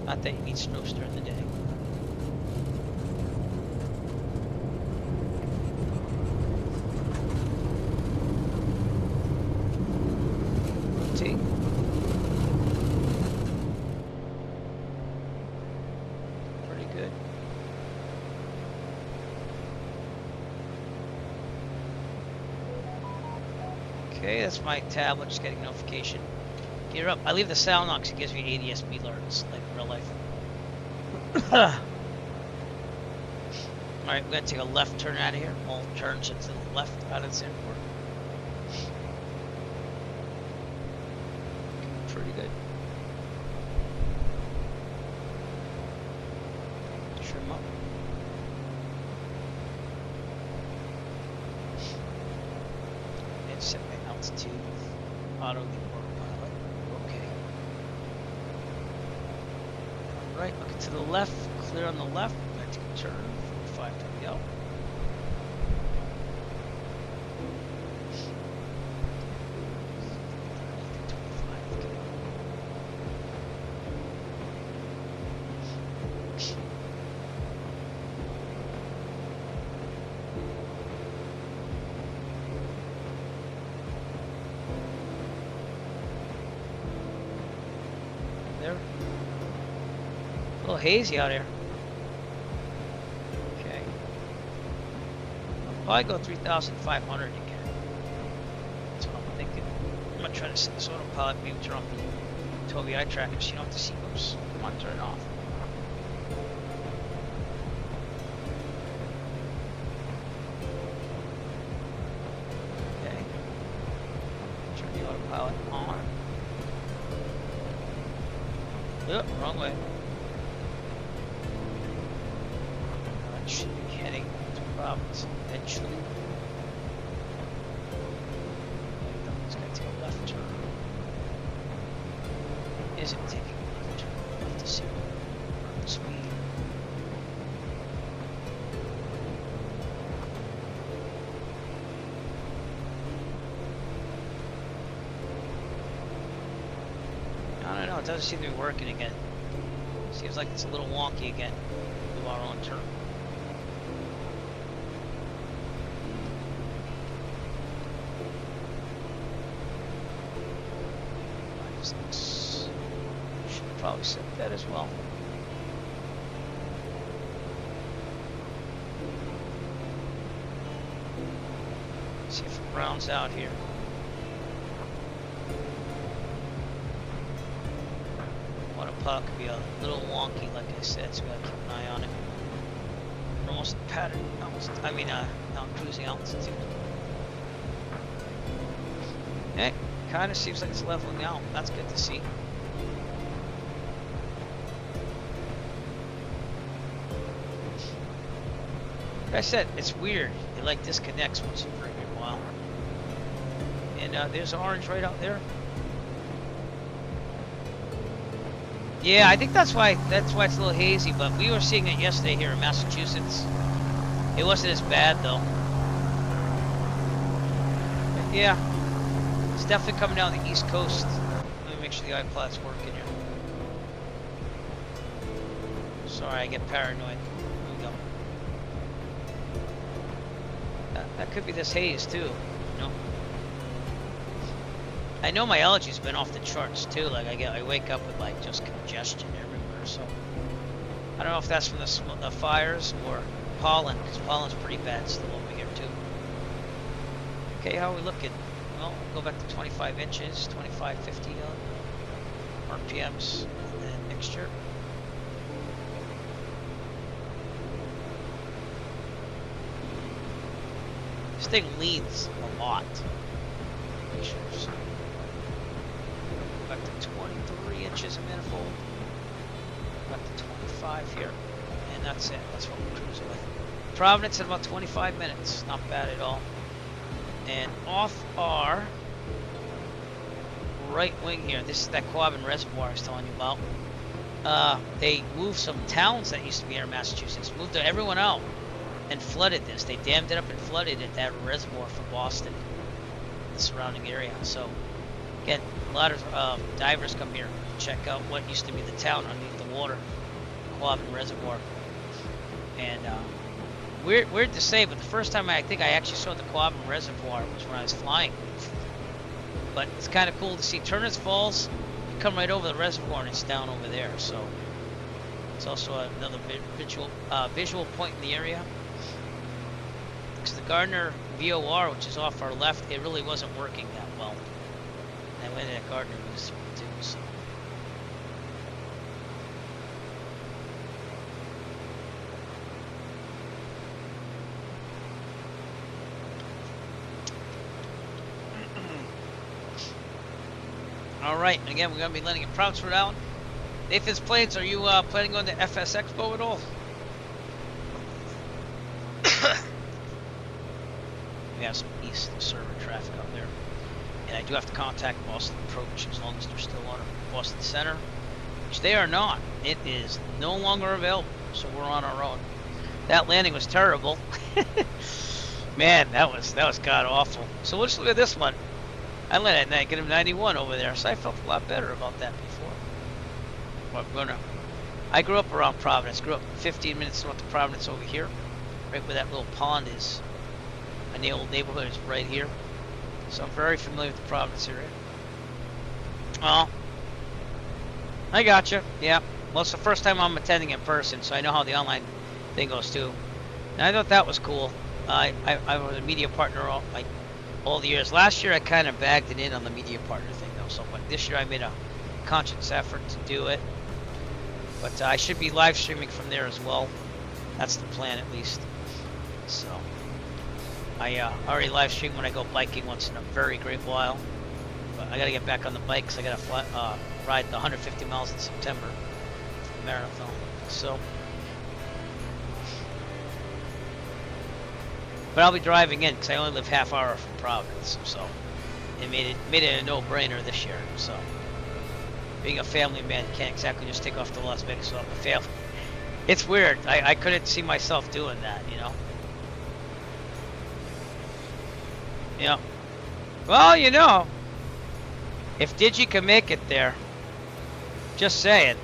Not that you need strobes during the day. Rotate. Pretty good. Okay, that's my tablet just getting notification. Gear up. I leave the sound on because it gives me ADS-B alerts, like real life. Alright, we're gonna take a left turn out of here. All turns to the left out of this airport. Pretty good. Trim up. And set my altitude. Auto the autopilot. Okay. Alright, looking to the left. Clear on the left. Back to turn. 45 to go. There. A little hazy out here. Okay. I'll probably go 3,500 again. That's what I'm thinking. I'm gonna try to set this autopilot, maybe turn off the Tobii eye tracker so you don't have to see those. Come on, turn it off. Okay. Turn the autopilot on. Yep, wrong way. I should be heading to Providence eventually. It's going to take a left turn. Is it taking a left turn? We'll have to see. Speed. I don't know, it doesn't seem to be working again. Seems like it's a little wonky again. Do our own turn. Should probably set that as well. See if it rounds out here. Autopilot could be a little wonky, like I said, so we gotta keep an eye on it. We're almost at pattern, now cruising altitude. It kind of seems like it's leveling out. That's good to see. Like I said, it's weird. It like disconnects once in a very good while. And there's orange right out there. Yeah, I think that's why it's a little hazy, but we were seeing it yesterday here in Massachusetts. It wasn't as bad though. But yeah, it's definitely coming down the East Coast. Let me make sure the iPod's working here. Sorry, I get paranoid. Here we go. That could be this haze too, you know. I know my allergies have been off the charts too. Like I wake up with like just congestion everywhere. So I don't know if that's from the fires or pollen, because pollen's pretty bad still over here too. Okay, how are we looking? Well, we'll go back to 25 inches, 2550 RPMs, and then mixture. This thing leans a lot. Pictures. Back to 23 inches of manifold. Back to 25 here. And that's it. That's what we're cruising with. Providence in about 25 minutes. Not bad at all. And off our right wing here. This is that Quabbin Reservoir I was telling you about. They moved some towns that used to be here in Massachusetts. Moved everyone out and flooded this. They dammed it up and flooded it, that reservoir for Boston. The surrounding area. So again, a lot of divers come here to check out what used to be the town underneath the water, Quabbin Reservoir. And weird to say, but the first time I think I actually saw the Quabbin Reservoir was when I was flying. But it's kind of cool to see. Turner's Falls, you come right over the reservoir and it's down over there. So it's also another visual point in the area. because the Gardner VOR, which is off our left, it really wasn't working that well. And I landed at Gardner too, so. All right, again, we're going to be landing in Providence, Rhode Island. Nathan's Plains, are you planning on the FSExpo at all? We have some east server traffic up there. And I do have to contact Boston Approach as long as they're still on Boston Center, which they are not. It is no longer available, so we're on our own. That landing was terrible. Man, that was god awful. So let's look at this one. I landed at -91 over there, so I felt a lot better about that before. But I grew up around Providence. Grew up 15 minutes north of Providence over here, right where that little pond is. And the old neighborhood is right here, so I'm very familiar with the Providence area. Oh, I gotcha. Yeah. Well, it's the first time I'm attending in person, so I know how the online thing goes too. And I thought that was cool. I was a media partner all the years. Last year I kind of bagged it in on the media partner thing though, so but this year I made a conscious effort to do it. But I should be live streaming from there as well. That's the plan at least. So I already live stream when I go biking once in a very great while. But I gotta get back on the bike because I gotta ride the 150 miles in September for the marathon. So. But I'll be driving in because I only live half hour from Providence, so it made it a no-brainer this year. So being a family man, you can't exactly just take off to Las Vegas without the family. It's weird. I couldn't see myself doing that, you know. Yeah. Well, you know, if Digi can make it there, just saying.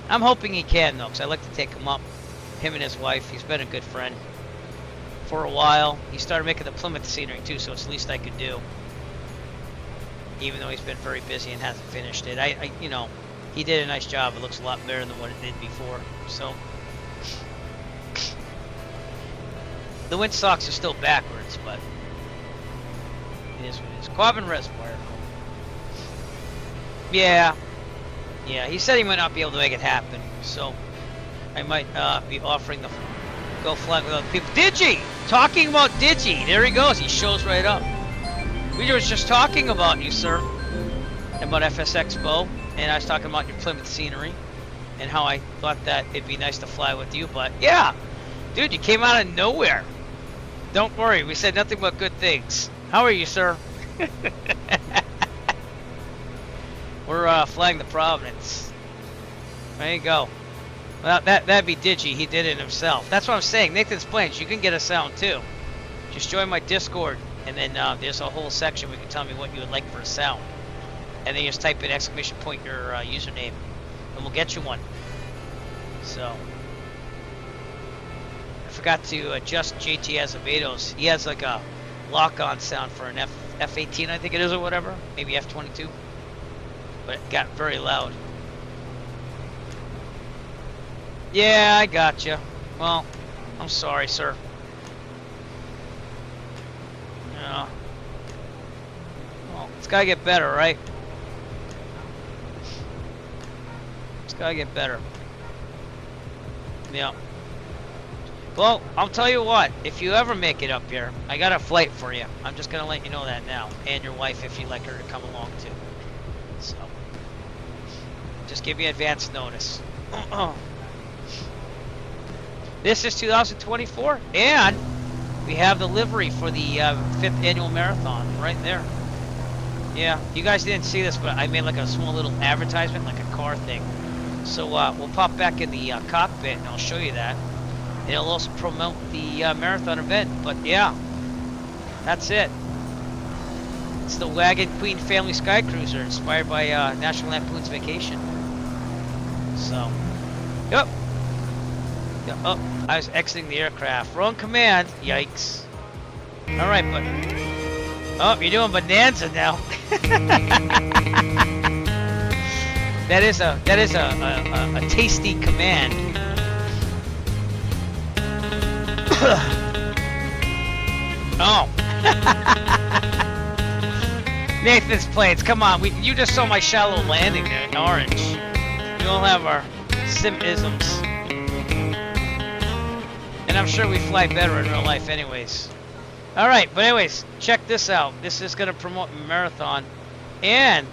I'm hoping he can though, because I like to take him up. Him and his wife. He's been a good friend for a while. He started making the Plymouth scenery too, so it's the least I could do. Even though he's been very busy and hasn't finished it. I you know, he did a nice job. It looks a lot better than what it did before. So the windsocks are still backwards, but it is what it is. Quabbin Reservoir. Yeah. Yeah, he said he might not be able to make it happen, so I might be offering the go flag with other people. Digi! Talking about Digi! There he goes. He shows right up. We were just talking about you, sir. About FSExpo. And I was talking about your Plymouth scenery. And how I thought that it'd be nice to fly with you. But, yeah. Dude, you came out of nowhere. Don't worry. We said nothing but good things. How are you, sir? We're flying the Providence. There you go. Well, that'd be Digi. He did it himself. That's what I'm saying. Nathan's Plains, you can get a sound too. Just join my Discord, and then there's a whole section where you can tell me what you would like for a sound. And then you just type in ! Your username, and we'll get you one. So, I forgot to adjust JT Azevedo's. He has like a lock-on sound for an F-18, I think it is, or whatever. Maybe F-22. But it got very loud. Yeah, I gotcha. Well, I'm sorry, sir. Yeah. Well, it's gotta get better, right? It's gotta get better. Yeah. Well, I'll tell you what. If you ever make it up here, I got a flight for you. I'm just gonna let you know that now. And your wife, if you'd like her to come along too. So, just give me advance notice. This is 2024, and we have the livery for the 5th annual marathon right there. Yeah, you guys didn't see this, but I made like a small little advertisement, like a car thing. So we'll pop back in the cockpit, and I'll show you that. And it'll also promote the marathon event. But yeah, that's it. It's the Wagon Queen Family Sky Cruiser, inspired by National Lampoon's Vacation. So, yep. Oh, I was exiting the aircraft. Wrong command. Yikes. All right, but oh, you're doing bonanza now. that is a tasty command. Oh. Nathan's planes, come on. You just saw my shallow landing there in orange. We all have our sim-isms. And I'm sure we fly better in real life anyways. Alright, but anyways, check this out. This is going to promote Marathon and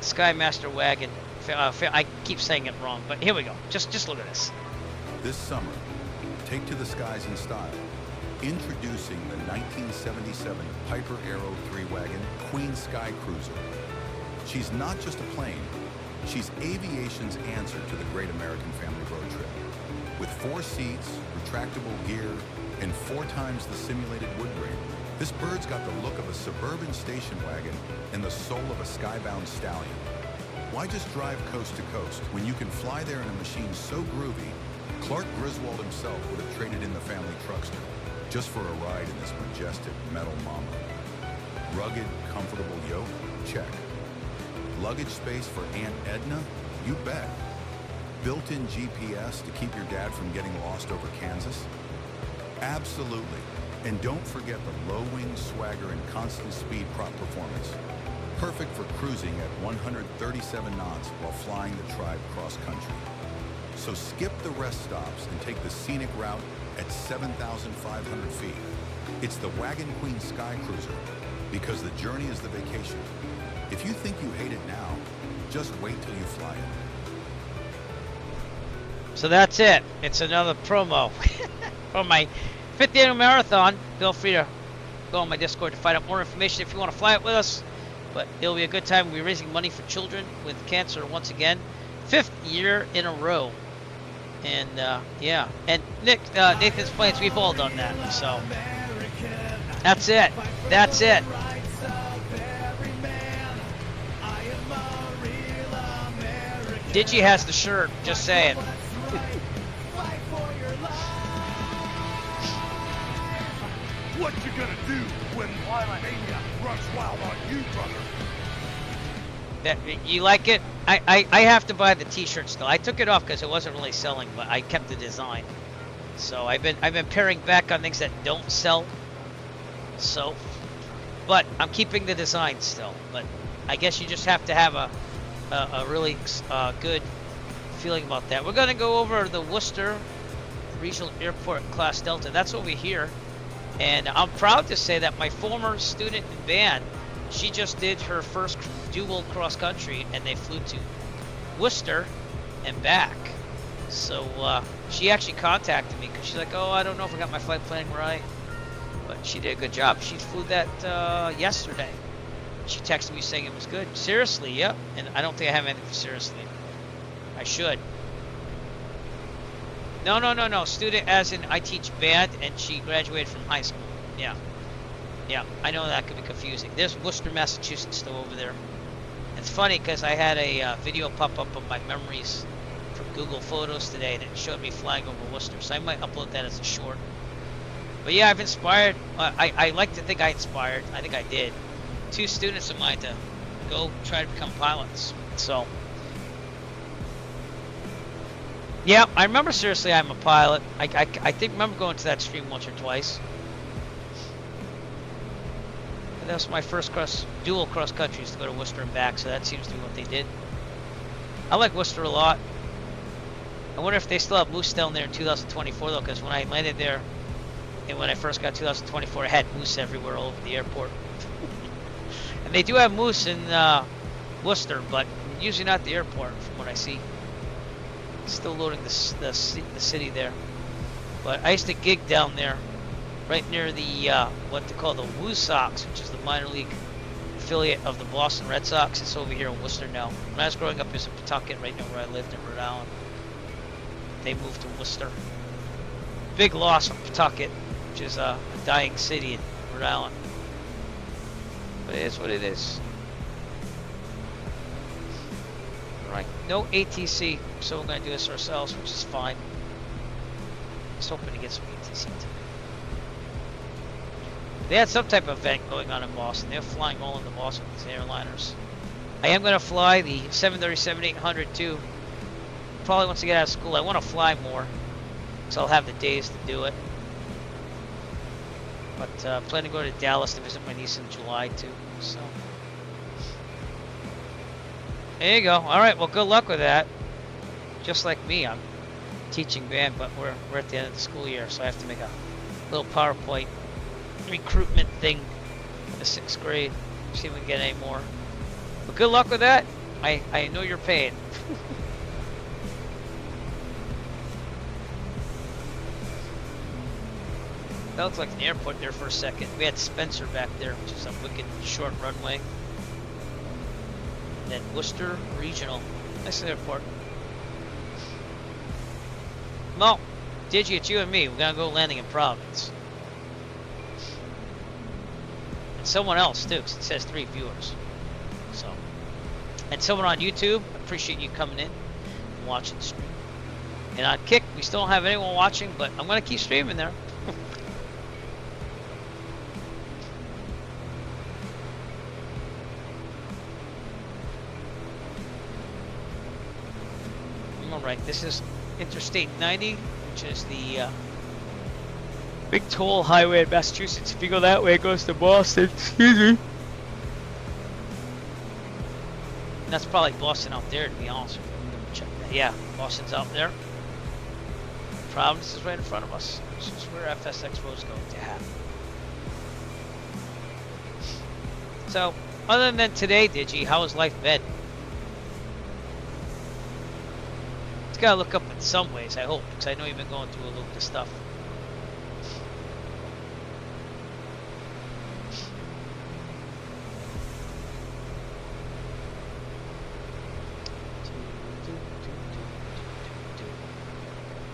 Skymaster Wagon. I keep saying it wrong, but here we go. Just look at this. This summer, take to the skies in style. Introducing the 1977 Piper Aero 3-wagon Queen Sky Cruiser. She's not just a plane, she's aviation's answer to the great American family road trip. With 4 seats, retractable gear, and 4 times the simulated wood grain, this bird's got the look of a suburban station wagon and the soul of a skybound stallion. Why just drive coast to coast when you can fly there in a machine so groovy, Clark Griswold himself would have traded in the family truckster just for a ride in this majestic metal mama. Rugged, comfortable yoke? Check. Luggage space for Aunt Edna? You bet. Built-in GPS to keep your dad from getting lost over Kansas? Absolutely. And don't forget the low-wing swagger and constant speed prop performance. Perfect for cruising at 137 knots while flying the tribe cross-country. So skip the rest stops and take the scenic route at 7,500 feet. It's the Wagon Queen Sky Cruiser, because the journey is the vacation. If you think you hate it now, just wait till you fly it. So that's it. It's another promo for my 5th annual marathon. Feel free to go on my Discord to find out more information if you want to fly it with us. But it'll be a good time. We're raising money for children with cancer once again. 5th year in a row. And yeah, and Nathan's Planes, we've all done that. So that's it. That's it. Digi has the shirt. Just saying. What you gonna do when Mania runs wild on you, brother? That you like it? I have to buy the T-shirt still. I took it off because it wasn't really selling, but I kept the design. So I've been paring back on things that don't sell. So, but I'm keeping the design still. But I guess you just have to have a really good feeling about that. We're gonna go over the Worcester Regional Airport Class Delta. That's over here, and I'm proud to say that my former student in band, she just did her first dual cross country, and they flew to Worcester and back. So she actually contacted me because she's like, "Oh, I don't know if I got my flight planning right," but she did a good job. She flew that yesterday. She texted me saying it was good. Seriously, yep. And I don't think I have anything for seriously. I should. No. Student as in I teach band, and she graduated from high school. Yeah. Yeah, I know that could be confusing. There's Worcester, Massachusetts still over there. It's funny because I had a video pop up of my memories from Google Photos today, and it showed me flying over Worcester. So I might upload that as a short. But yeah, I've inspired. I like to think I inspired. I think I did. 2 students of mine to go try to become pilots. So, yeah, I remember seriously I'm a pilot. I think remember going to that stream once or twice. And that was my first dual cross countries to go to Worcester and back, so that seems to be what they did. I like Worcester a lot. I wonder if they still have moose down there in 2024 though, because when I landed there and when I first got 2024, I had moose everywhere all over the airport. And they do have moose in Worcester, but usually not the airport from what I see. Still loading the city there. But I used to gig down there, right near the what they call the VUSA, which is the minor league affiliate of the Boston Red Sox. It's over here in Worcester now. When I was growing up, it was in Pawtucket, right near where I lived in Rhode Island. They moved to Worcester. Big loss for Pawtucket, which is a dying city in Rhode Island. But it is what it is. Right, no ATC, so we're going to do this ourselves, which is fine. Just hoping to get some ATC today. They had some type of event going on in Boston. They're flying all into Boston with these airliners. I am going to fly the 737-800 too. Probably once I get out of school. I want to fly more. So I'll have the days to do it. But plan to go to Dallas to visit my niece in July too. So there you go. All right. Well, good luck with that. Just like me, I'm teaching band, but we're at the end of the school year, so I have to make a little PowerPoint recruitment thing in the 6th grade. See if we can get any more. But good luck with that. I know you're paying. That looks like an airport there for a second. We had Spencer back there, which is a wicked short runway. And then Worcester Regional. Nice airport. No, Digi, it's you and me. We're gonna go landing in Providence. And someone else too, 'cause it says 3 viewers. So, and someone on YouTube. I appreciate you coming in and watching the stream. And on Kick, we still don't have anyone watching, but I'm gonna keep streaming there. Alright, this is Interstate 90, which is the big toll highway in Massachusetts. If you go that way, it goes to Boston. Excuse me. And that's probably Boston out there, to be honest with you. Double check that. Yeah, Boston's out there. Providence is right in front of us. This is where FSExpo is going to happen. So, other than today, Digi, how has life been? Gotta look up in some ways, I hope, because I know you've been going through a little bit of stuff.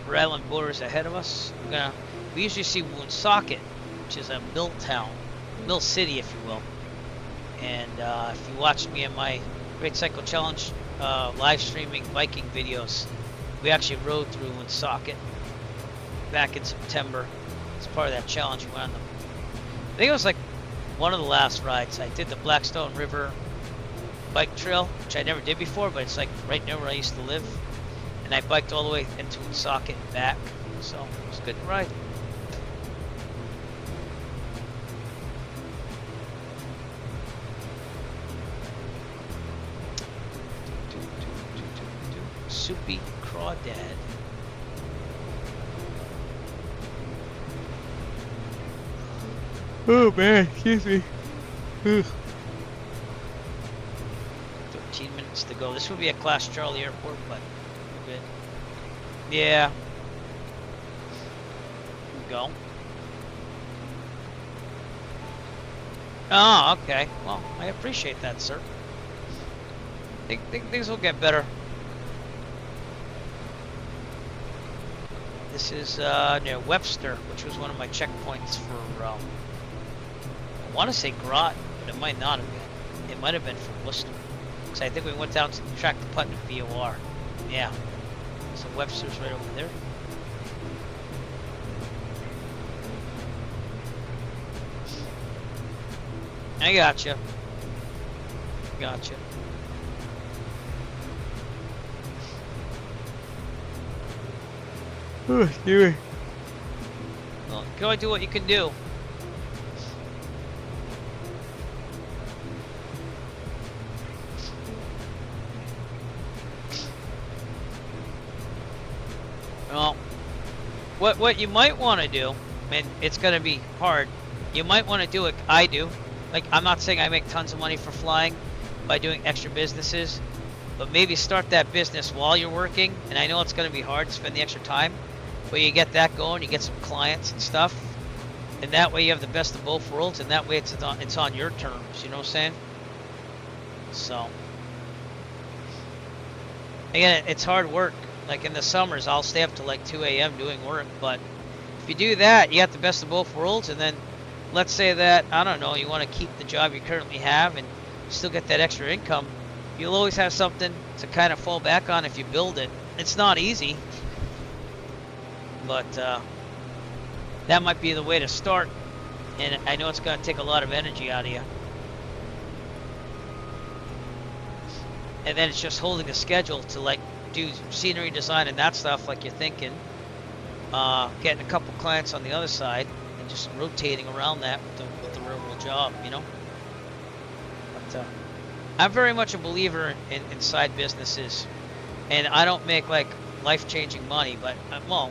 Rhode Island border is ahead of us. We usually see Woonsocket, which is a mill town, mill city, if you will. And if you watched me in my Great Cycle Challenge live streaming biking videos, we actually rode through Woonsocket back in September. It's part of that challenge we went on. I think it was like one of the last rides. I did the Blackstone River bike trail, which I never did before, but it's like right near where I used to live. And I biked all the way into Woonsocket and back. So it was a good ride. Soupy Crawdad. Oh man, excuse me. Ugh. 13 minutes to go. This would be a Class Charlie airport, but we're good. Yeah. Go. Oh, okay. Well, I appreciate that, sir. Think things will get better. This is near Webster, which was one of my checkpoints for, I want to say Groton, but it might not have been. It might have been for Worcester. Because I think we went down to the track to Putnam VOR. Yeah. So Webster's right over there. I gotcha. Gotcha. Oh, excuse me. Well, you can only do what you can do. Well, what you might want to do, and it's going to be hard, you might want to do what I do. Like, I'm not saying I make tons of money for flying by doing extra businesses, but maybe start that business while you're working. And I know it's going to be hard to spend the extra time, but you get that going, you get some clients and stuff, and that way you have the best of both worlds, and that way it's on your terms, you know what I'm saying? So, again, it's hard work. Like in the summers, I'll stay up to like 2 a.m. doing work, but if you do that, you got the best of both worlds. And then let's say that, I don't know, you want to keep the job you currently have and still get that extra income. You'll always have something to kind of fall back on if you build it. It's not easy, but that might be the way to start. And I know it's going to take a lot of energy out of you. And then it's just holding a schedule to like do scenery design and that stuff like you're thinking. getting a couple clients on the other side and just rotating around that with the real world job, you know. But I'm very much a believer in side businesses, and I don't make like life-changing money, but well,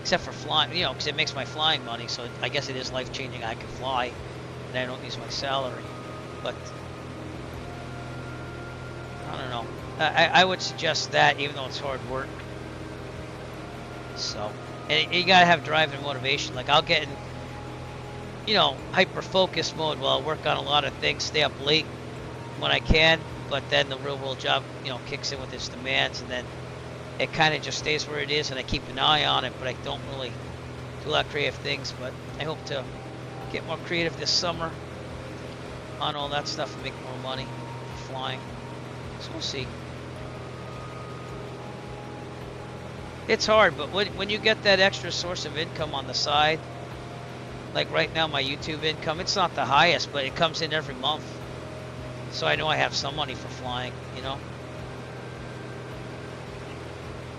except for flying, you know, because it makes my flying money, so I guess it is life-changing. I can fly and I don't use my salary, but I don't know. I would suggest that, even though it's hard work. So, and you gotta have drive and motivation. Like, I'll get in, you know, hyper-focus mode while I work on a lot of things, stay up late when I can, but then the real world job, you know, kicks in with its demands, and then it kind of just stays where it is, and I keep an eye on it, but I don't really do a lot of creative things. But I hope to get more creative this summer on all that stuff and make more money flying. So we'll see. It's hard, but when you get that extra source of income on the side, like right now my YouTube income, it's not the highest, but it comes in every month. So I know I have some money for flying, you know.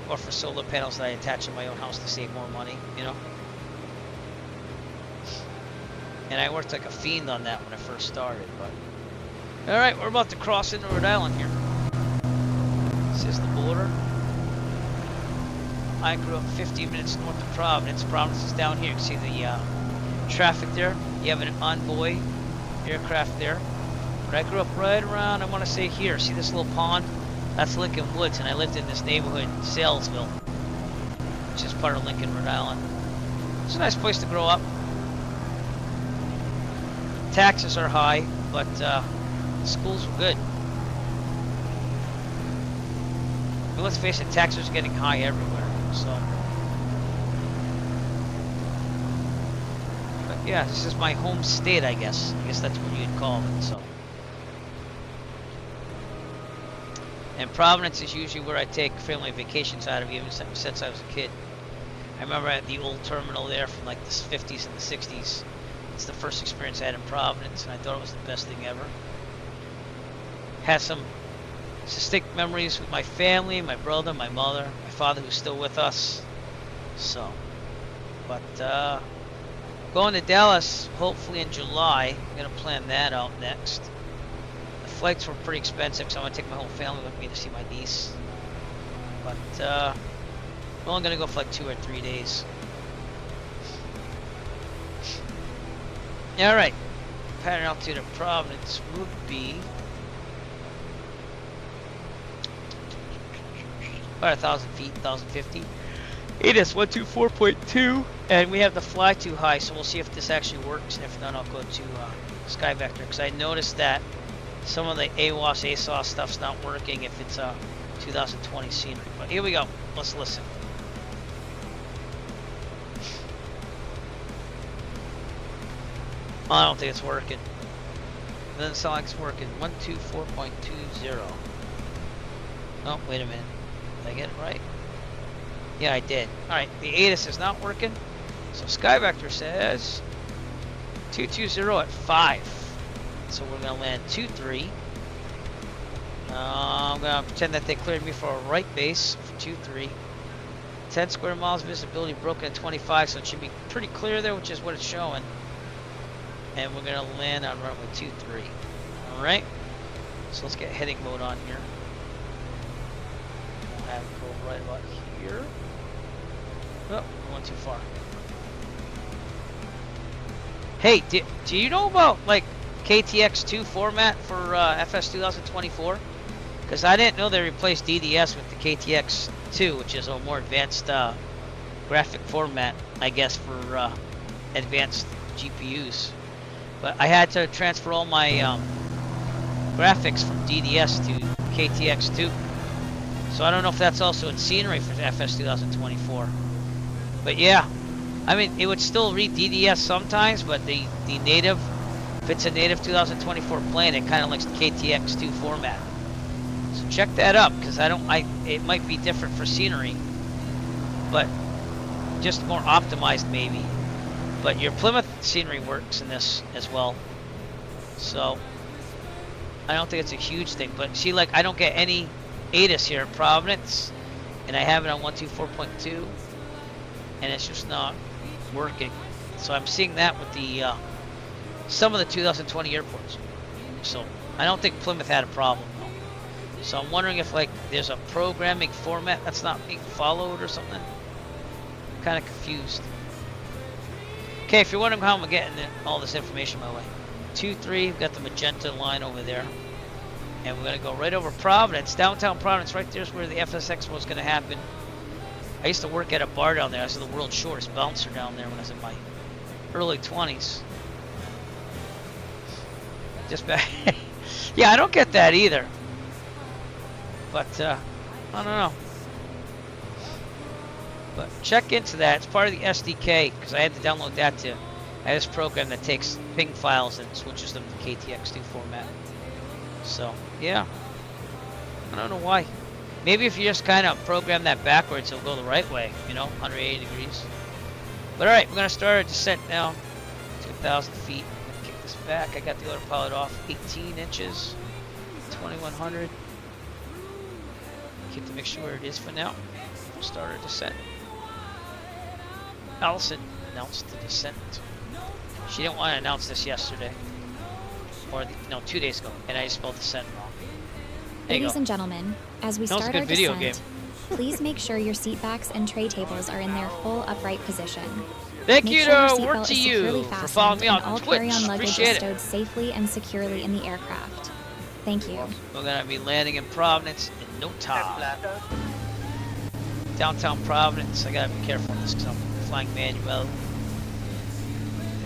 Or for solar panels that I attach in my own house to save more money, you know. And I worked like a fiend on that when I first started, but... Alright, we're about to cross into Rhode Island here. This is the border. I grew up 15 minutes north of Providence. Providence is down here. You can see the traffic there. You have an Envoy aircraft there. But I grew up right around, I want to say here. See this little pond? That's Lincoln Woods, and I lived in this neighborhood, Salesville, which is part of Lincoln, Rhode Island. It's a nice place to grow up. Taxes are high, but schools are good. But let's face it, taxes are getting high everywhere, so. But yeah, this is my home state, I guess. I guess that's what you'd call it, so. And Providence is usually where I take family vacations out of, even since I was a kid. I remember at the old terminal there from like the 50s and the 60s. It's the first experience I had in Providence, and I thought it was the best thing ever. Had some distinct memories with my family, my brother, my mother, my father who's still with us. So, but going to Dallas hopefully in July. I'm gonna plan that out next. The flights were pretty expensive, so I'm gonna take my whole family with me to see my niece. But I'm only gonna go for like 2 or 3 days. All right, pattern altitude of Providence would be about 1,000 feet, 1,050. It is 124.2, and we have the fly too high, so we'll see if this actually works. And if not, I'll go to Sky Vector, because I noticed that some of the AWOS, ASOS stuff's not working if it's 2020 scenery. But here we go. Let's listen. I don't think it's working. It doesn't sound like it's working. 124.20. Oh, wait a minute. Did I get it right? Yeah, I did. Alright, the ATIS is not working. So Sky Vector says 220 at 5. So we're going to land 23. I'm going to pretend that they cleared me for a right base for 23. 10 square miles visibility broken at 25, so it should be pretty clear there, which is what it's showing. And we're going to land on runway 23. Alright. So let's get heading mode on here. We'll have it go right about here. Oh, I went too far. Hey, do you know about like KTX2 format for FS 2024? Because I didn't know they replaced DDS with the KTX2, which is a more advanced graphic format, I guess, for advanced GPUs. But I had to transfer all my graphics from DDS to KTX2. So I don't know if that's also in scenery for FS 2024. But yeah, I mean, it would still read DDS sometimes, but the native, if it's a native 2024 plane, it kind of likes the KTX2 format. So check that up, because it might be different for scenery, but just more optimized maybe. But your Plymouth scenery works in this as well. So I don't think it's a huge thing, but see, like, I don't get any ATIS here at Providence, and I have it on 124.2. and it's just not working. So I'm seeing that with the some of the 2020 airports. So I don't think Plymouth had a problem though. So I'm wondering if like there's a programming format that's not being followed or something. I'm kind of confused. Okay, if you're wondering how I'm getting all this information my way, 2-3, we've got the magenta line over there. And we're going to go right over Providence, downtown Providence. Right there's where the FSExpo is going to happen. I used to work at a bar down there. I was the world's shortest bouncer down there when I was in my early 20s. Just back. Yeah, I don't get that either. But, I don't know. But check into that. It's part of the SDK because I had to download that too. I have this program that takes ping files and switches them to KTX2 format. So, yeah. I don't know why. Maybe if you just kind of program that backwards, it'll go the right way, you know, 180 degrees. But alright, we're going to start our descent now. 2,000 feet. I'm going to kick this back. I got the autopilot off. 18 inches. 2,100. Keep the mixture where it is for now. Start our descent. Allison announced the descent. She didn't want to announce this yesterday. Or, no, 2 days ago. And I just spelled descent wrong. Ladies and gentlemen, as we start our descent, please make sure your seat backs and tray tables are in their full upright position. Thank Make you sure to Work to You for following me on all Twitch. carry-on luggage Appreciate is it. stowed safely and securely in the aircraft. Thank you. We're going to be landing in Providence in no time. Downtown Providence. I got to be careful on this because I'm flying manual.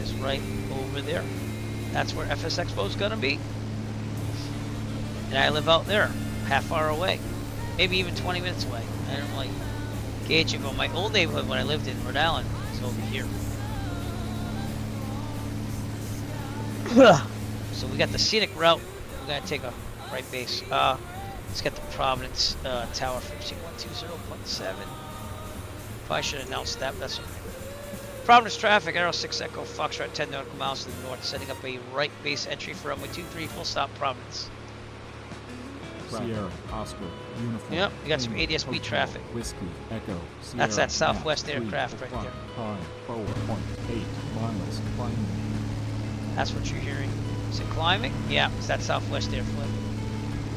It's right over there. That's where FSExpo is going to be. And I live out there, half hour away. Maybe even 20 minutes away. I don't really gauge it, but my old neighborhood when I lived in Rhode Island is over here. So we got the scenic route. We're going to take a right base. Let's get the Providence Tower 15120.7. Probably should have announced that, but that's okay. Providence traffic, Arrow 6 Echo Foxtrot 10 nautical miles to the north, setting up a right base entry for runway 23, full stop Providence. Sierra, Oscar, Uniform. Yep, you got some ADSB Hotel, traffic. Whiskey, Echo, Sierra, That's that Southwest at aircraft right there. 4.8 miles climbing. That's what you're hearing. Is it climbing? Yeah, it's that Southwest airflow.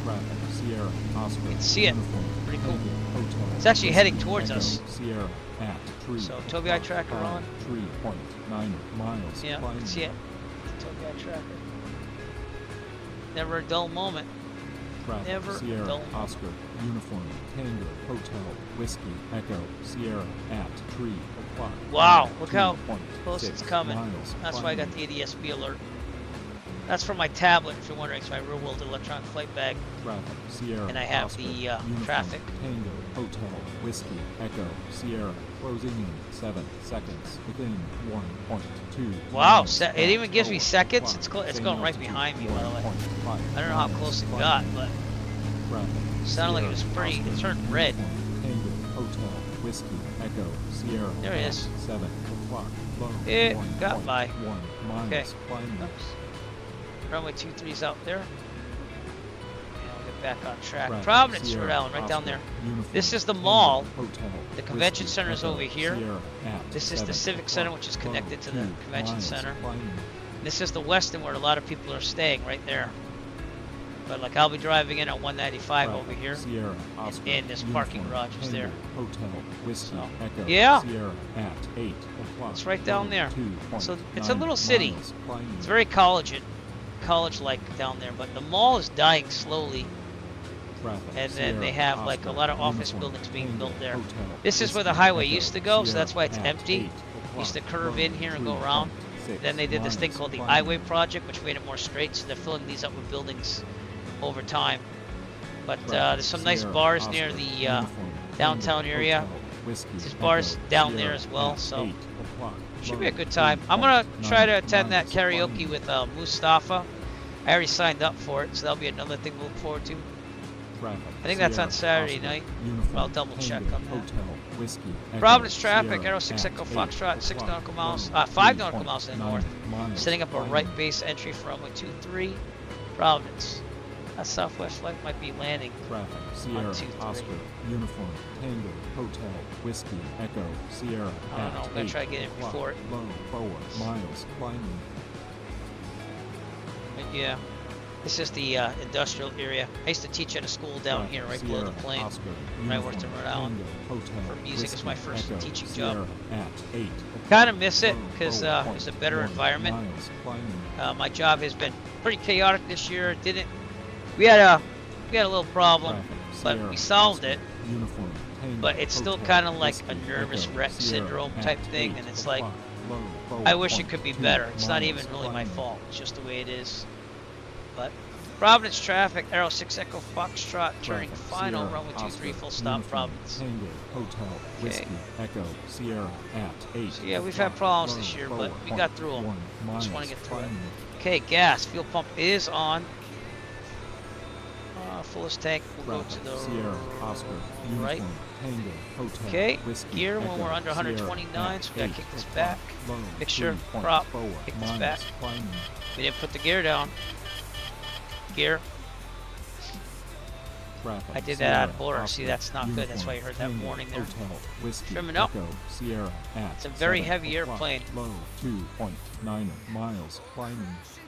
Traffic, Sierra, Oscar, You can see it. Uniform, Pretty cool. Hotel, It's actually Whiskey, heading towards Echo, us. Sierra at 3. So, Tobii eye tracker on. 3.9 miles Yeah, you climbing. can see it. Tobii eye tracker. Never a dull moment. Traffic, Never Sierra, dull. Oscar, Uniform, Tango, Hotel, Whiskey, Echo, Sierra at 3 o'clock. Wow, look how 2.6 close it's coming. miles That's why I got climbing. the ADSB alert. That's from my tablet, if you're wondering. It's my real world electronic flight bag. Traffic, Sierra, And I have Oscar, the, Uniform, traffic. Tango, Hotel, Whiskey, Echo, Sierra, closing in 7 seconds within 1.2. Wow, miles it even gives me per seconds. clock. It's Same going right altitude, behind me, by the way. 1.5 I don't know how miles close it got, climbing. but Traffic, sounded like it was Sierra, pretty. It Oscar, turned red. Uniform, Tango, Hotel, Whiskey, Echo, Sierra. There it at is. 7 o'clock. Low. It got by. 1.1 miles Okay. climbing. Runway 23's out there. And I'll get back on track. Traffic, Providence, Sierra, Rhode Island, right down Oscar, there. Uniform, This is the Tango, mall. Hotel, The convention Whiskey, center is Echo, over here. Sierra at This is the 7 Civic Center, o'clock. which is Low. connected to the 2 convention miles center. climbing. This is the Westin where a lot of people are staying, right there. But like I'll be driving in on 195 Traffic, over here. Sierra, Oscar, And this parking Uniform, garage is Tango, there. Hotel, Whiskey, So, Echo, yeah. Sierra at 8 o'clock. It's right down Low. there. 2.9 So it's a little city. miles climbing. It's very college-like down there. But the mall is dying slowly. Traffic, And then Sierra, they have like a Oscar, lot of office Uniform, buildings being Tango, built there. Hotel, This is where the Whiskey, highway Echo, used to go, so Sierra that's why it's at empty. 8 Used to o'clock. curve in Low. here and go around. 3.6 Then they did this thing miles called the climbing. Highway Project, which made it more straight, so they're filling these up with buildings over time. But there's some nice Sierra, bars Oscar, near the Uniform, downtown Tango, area. Hotel, Whiskey, There's bars Echo, down Sierra there as well, at so 8 o'clock. should Low. be a good time. I'm gonna try to 3.9 attend that miles karaoke climbing. with Mustafa. I already signed up for it, so that'll be another thing we'll look forward to. Traffic, I think that's on Sierra, Saturday Oscar, night. Uniform, I'll double check Tango, on that. Hotel, Whiskey, Echo, Providence traffic, Sierra Arrow 6 at Echo 8 Foxtrot, 6 o'clock. nautical miles, Low. 5 nautical miles to the 3.9 north. miles Setting up a climbing. right base entry for runway 23, Providence. A Southwest flight might be landing. Traffic, Sierra, 1, 2, 3. Oscar, Uniform, Tango, Hotel, Whiskey, Echo, Sierra, I don't know, I'm gonna try to get in before it. Low, forward, miles, climbing. But yeah, this is the industrial area. I used to teach at a school down here, right below the plane. Oscar, When I worked in Rhode Island. Hotel, For music, it was my first Echo, teaching Sierra, job. At 8. Kind of miss it because Forward, it's a better 1 environment. miles, climbing. My job has been pretty chaotic this year. We had a little problem, Traffic, but Sierra, we solved Oscar, it. Uniform, Tango, But it's still Hotel, kind of like Whiskey, a nervous Echo, wreck Sierra, syndrome at type thing, 8 and it's like, o'clock, low, forward, I wish it could be 2 better. It's not even miles, really my climbing. fault. It's just the way it is. But Providence traffic, Arrow 6 Echo Foxtrot, turning Traffic, final, Sierra, runway 23, Oscar, full stop, Uniform, Providence. Tango, Hotel, Whiskey, Echo, Sierra, at 8. So yeah, we've had problems this year, but we got through them. Just want to get through it. Okay, gas, fuel pump is on. Fullest tank, we'll go to the Sierra, Oscar, right. Uniform, Tango, Hotel, Okay, Whiskey, gear when Echo, we're under Sierra, 129, at so we gotta 8 kick this o'clock, back. low, Mixture, 3 prop, forward, kick this miles, back. climbing. We didn't put the gear down. Gear. Traffic, I did that Sierra, out of order. Oscar, See, that's not good. That's why you heard that Uniform, warning there. Hotel, Whiskey, Trimming up. Echo, Sierra, at It's a very 7 heavy o'clock, airplane. Low, 2.9 miles, climbing.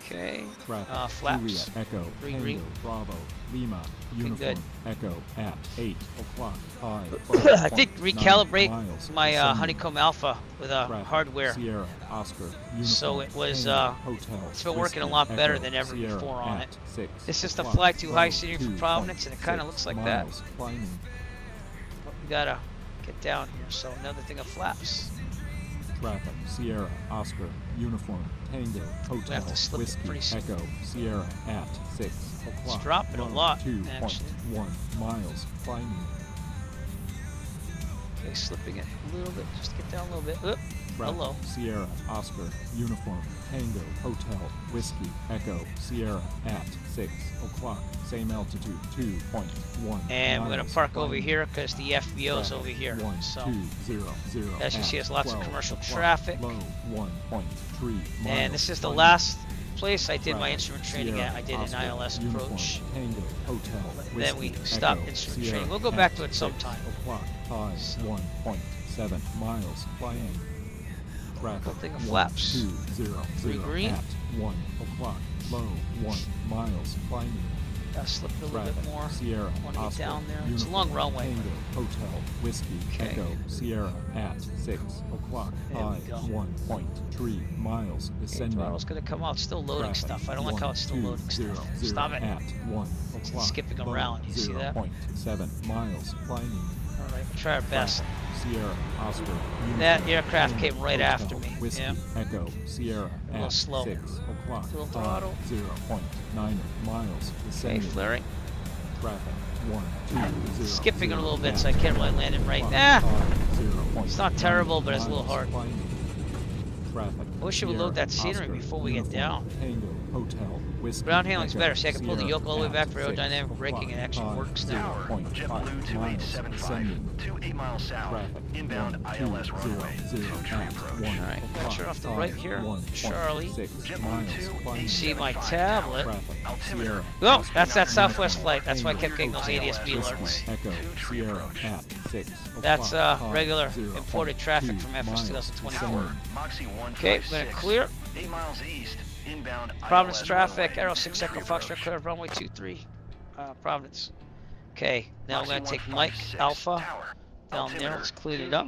Okay. Traffic, Flaps. Juliet, Echo, Three Tango, green. Bravo, Lima, Uniform, good. Echo, at 8 o'clock, high. I did 4.9 recalibrate miles, my descending. Honeycomb Alpha with Traffic, hardware. Sierra, Oscar, Uniform, So it was, Tango, Hotel, it's been working a Whiskey, lot better Echo, than ever Sierra, before on at it. 6 This is the o'clock, fly too high low, scenery for Providence, and it kind of looks like that. miles, climbing. But we gotta get down here. So another thing of flaps. Traffic, Sierra, Oscar, Uniform, Tango, Hotel, have to slip it Whiskey, pretty soon. Echo, Sierra, at 6 o'clock. dropping a low, lot, 2.1 miles, climbing. Okay, slipping it a little bit, just to get down a little bit. Oop, Traffic, hello. Sierra, Oscar, Uniform, Tango, Hotel, Whiskey, Echo, Sierra, at 6 o'clock. Same altitude, 2.1 And we're gonna miles, park over climbing. here because the FBO's Traffic, over here. 1, So 200, as you see, at there's lots of 12 commercial o'clock, traffic. Low, 1.3 miles, and this is the climbing. last place I did my Traffic, instrument training Sierra, at. I did an Oscar, ILS Uniform, approach. Tango, Hotel, Then we Whiskey, stopped Echo, instrument Sierra, training. We'll go back at to it 6 sometime. o'clock, high, 1.7 miles, climbing. Traffic, Good thing of flaps. 200, Three green. at 1 o'clock, low, 1 miles, climbing. Gotta slip it a little Traffic, bit more. Sierra, Want to get Oscar, down there. It's a Uniform, long runway. Tango, Hotel, Whiskey, Okay. Echo, Sierra, at 6 o'clock, There we high, go. 1.3 miles, Okay, descending. throttle's gonna come out. Still loading Traffic, stuff. I don't like how it's still loading 1, stuff. 2, Stop it. At 1 o'clock, skipping low, around. You see that? 0.7 miles, climbing. All right, we'll try our best. Sierra, Oscar, Uniform, That aircraft Tango, came right Hotel, after me. Whiskey, Yeah. Echo, Sierra, A little at slow. 6 o'clock, Little high, throttle. 0.9 miles, Okay, descending. flaring. Traffic, 1, 2, Skipping it a little bit, so I can't really land it right. It's not terrible, but it's a little hard. Traffic, I wish it would load that scenery before we get down. Tango, Hotel, Whiskey, Ground handling's Echo, better. See, I can pull the Sierra, yoke all the way back at for aerodynamic 6 braking. It actually o'clock, works now. Tower, 0.5 JetBlue 2875, 28 miles south, Traffic, inbound 1, ILS 2, runway, 0, 2 tree approach. Alright, got you off the right here. Charlie. You see my tablet. Altimeter. Oh, that's that Southwest flight. That's why I kept getting those ADS-B alerts. Echo, Sierra, at 6 That's o'clock, regular 0.2 imported traffic from FS miles, 2024. Moxie Okay, we're gonna clear. 8 miles east, inbound Providence ILS traffic, runway, Arrow 6 Echo 2 Foxtrot clear, runway 23. Providence. Okay, now we're gonna take Mike Alpha down there. Let's clean it up.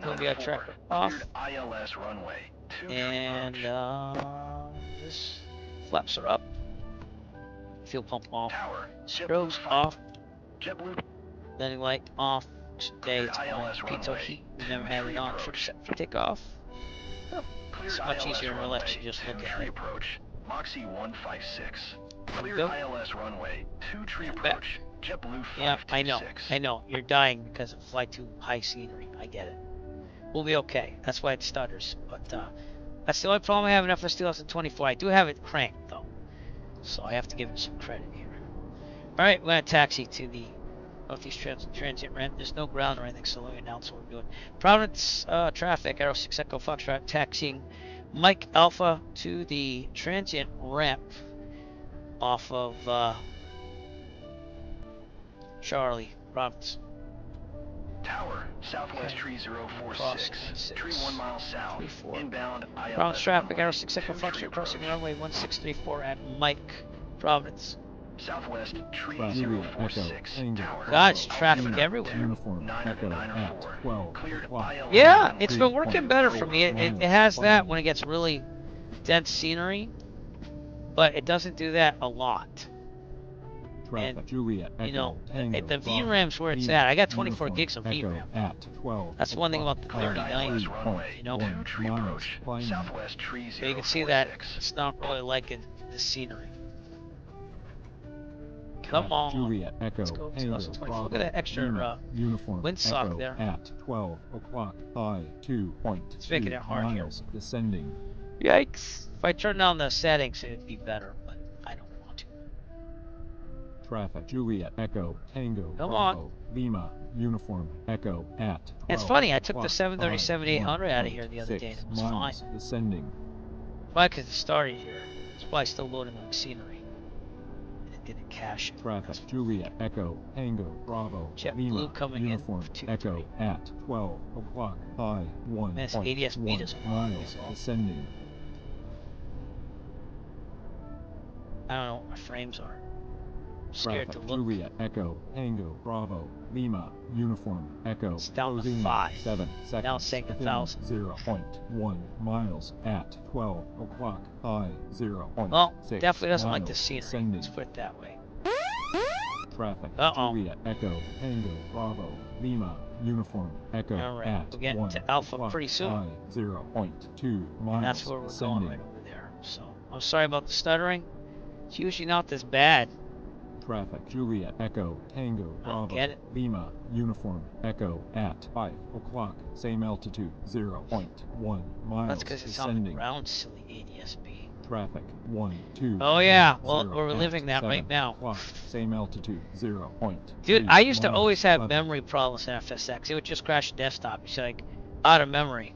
We'll be our tracker off. ILS runway, 2 And this flaps are up. Fuel pump off. Tower, Strobes off. JetBlue Landing light off. Today it's ILS on pitot runway, heat. We never had it on. Trip set for takeoff. It's much easier in real life to just look at it. approach. Moxie 156. Cleared Go. ILS runway, 2 tree Back. approach. JetBlue 526. Yeah, I know. You're dying because of fly too high scenery. I get it. We'll be okay. That's why it stutters. But that's the only problem I have in FS 2024. I do have it cranked though, so I have to give it some credit here. All right, we're gonna taxi to the Northeast Transient Ramp. There's no ground or anything, so let me announce what we're doing. Providence traffic, Arrow 6 Echo Foxtrot, taxiing Mike Alpha to the transient ramp off of Charlie, Providence. Tower, Southwest Tree 046. Tree 1 mile south. 34. Inbound ILS Providence traffic, runway, Arrow 6 Echo 2 Foxtrot tree crossing approach. runway 1634 at Mike, Providence. Southwest Tree Juliet Echo 046. Tango Tower. God, it's traffic Altimeter everywhere. Uniform 9 Echo 9 at 4. 12 Cleared o'clock. ILS Yeah, runway. it's been working better for me. It has that when it gets really dense scenery, but it doesn't do that a lot. Traffic. And, Juliet you know, Echo Tango the Bravo. VRAM's where it's Lima, at. I got 24 Uniform gigs of Echo VRAM. at 12 That's one thing about the o'clock. 3090, you know. 2 tree miles approach. climbing. Southwest Tree 046. So you can see that it's not really liking the scenery. Come on. Juliet Echo Let's go to Tango 2024. Bravo. Look at that extra Lima, Uniform windsock Echo there. at 12 o'clock. High 2.2 It's making it hard here. miles descending. Yikes. If I turn down the settings, it'd be better, but I don't want to. Traffic. Juliet Echo Tango Come Bravo. Lima, Uniform Echo at 12 It's funny, I took the o'clock. 737-800 out of here the other day, and it was fine. miles descending. Why? Because it started here. It's probably still loading on the scenery. And it didn't cache it. Traffic. Juliet Echo Tango Bravo. JetBlue Lima, coming in Uniform for 2-3. Echo at 12 o'clock. High Miss ADS 1.1 betas. miles descending. I don't know what my frames are. I'm scared Traffic. to look. Juliet Echo Tango Bravo. Lima, Uniform Echo. It's down to closing 5. 7 seconds. Now it's saying 1,000. 0.1 miles at 12 o'clock. High 0.6 Well, definitely doesn't like the miles scenery. descending. Let's put it that way. Traffic. Uh-oh. Juliet Echo Tango Bravo. Lima, Uniform Echo Alright, at we'll get 1 to Alpha o'clock. pretty soon. High 0.2 miles That's where we're descending. going right over there. So, I'm sorry about the stuttering. It's usually not this bad. Traffic. Juliet Echo Tango Bravo. Get it. Lima, Uniform Echo at 5 o'clock. Same altitude. 0.1 miles That's because it's on the descending. ground, silly ADSB. Traffic 1 2. Oh yeah, well 0 we're at living that 7 right now. o'clock. Same altitude. 0.3 Dude, I used to miles. always have 11. memory problems in FSX. It would just crash the desktop. It's like out of memory.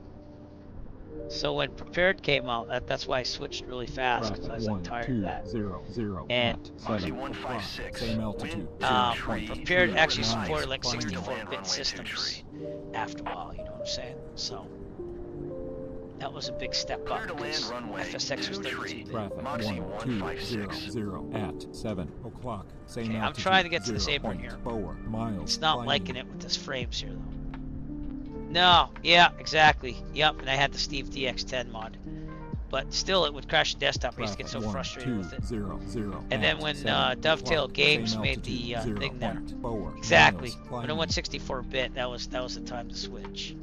So when Prepared came out, that's why I switched really fast because I was like tired of that. 1-2-0-0 And at 7 o'clock. Same altitude. Prepared actually miles. supported like Climbing. 64-bit systems after a while. You know what I'm saying? So that was a big step up because FSX was 32-bit. Traffic 1-2-0-0 at 7 o'clock. Same Okay, I'm altitude. trying to get to this apron here. 0.4 miles. It's not climbing. liking it with this frames here though. No, yeah, exactly. Yep, and I had the Steve DX10 mod. But still, it would crash the desktop. I used to get so frustrated with it. 1-2-0-0 And then at when 7 Dovetail o'clock. Games Same made the altitude. thing there. 0.4 Exactly. miles When it climbing. went 64-bit, that was the time to switch.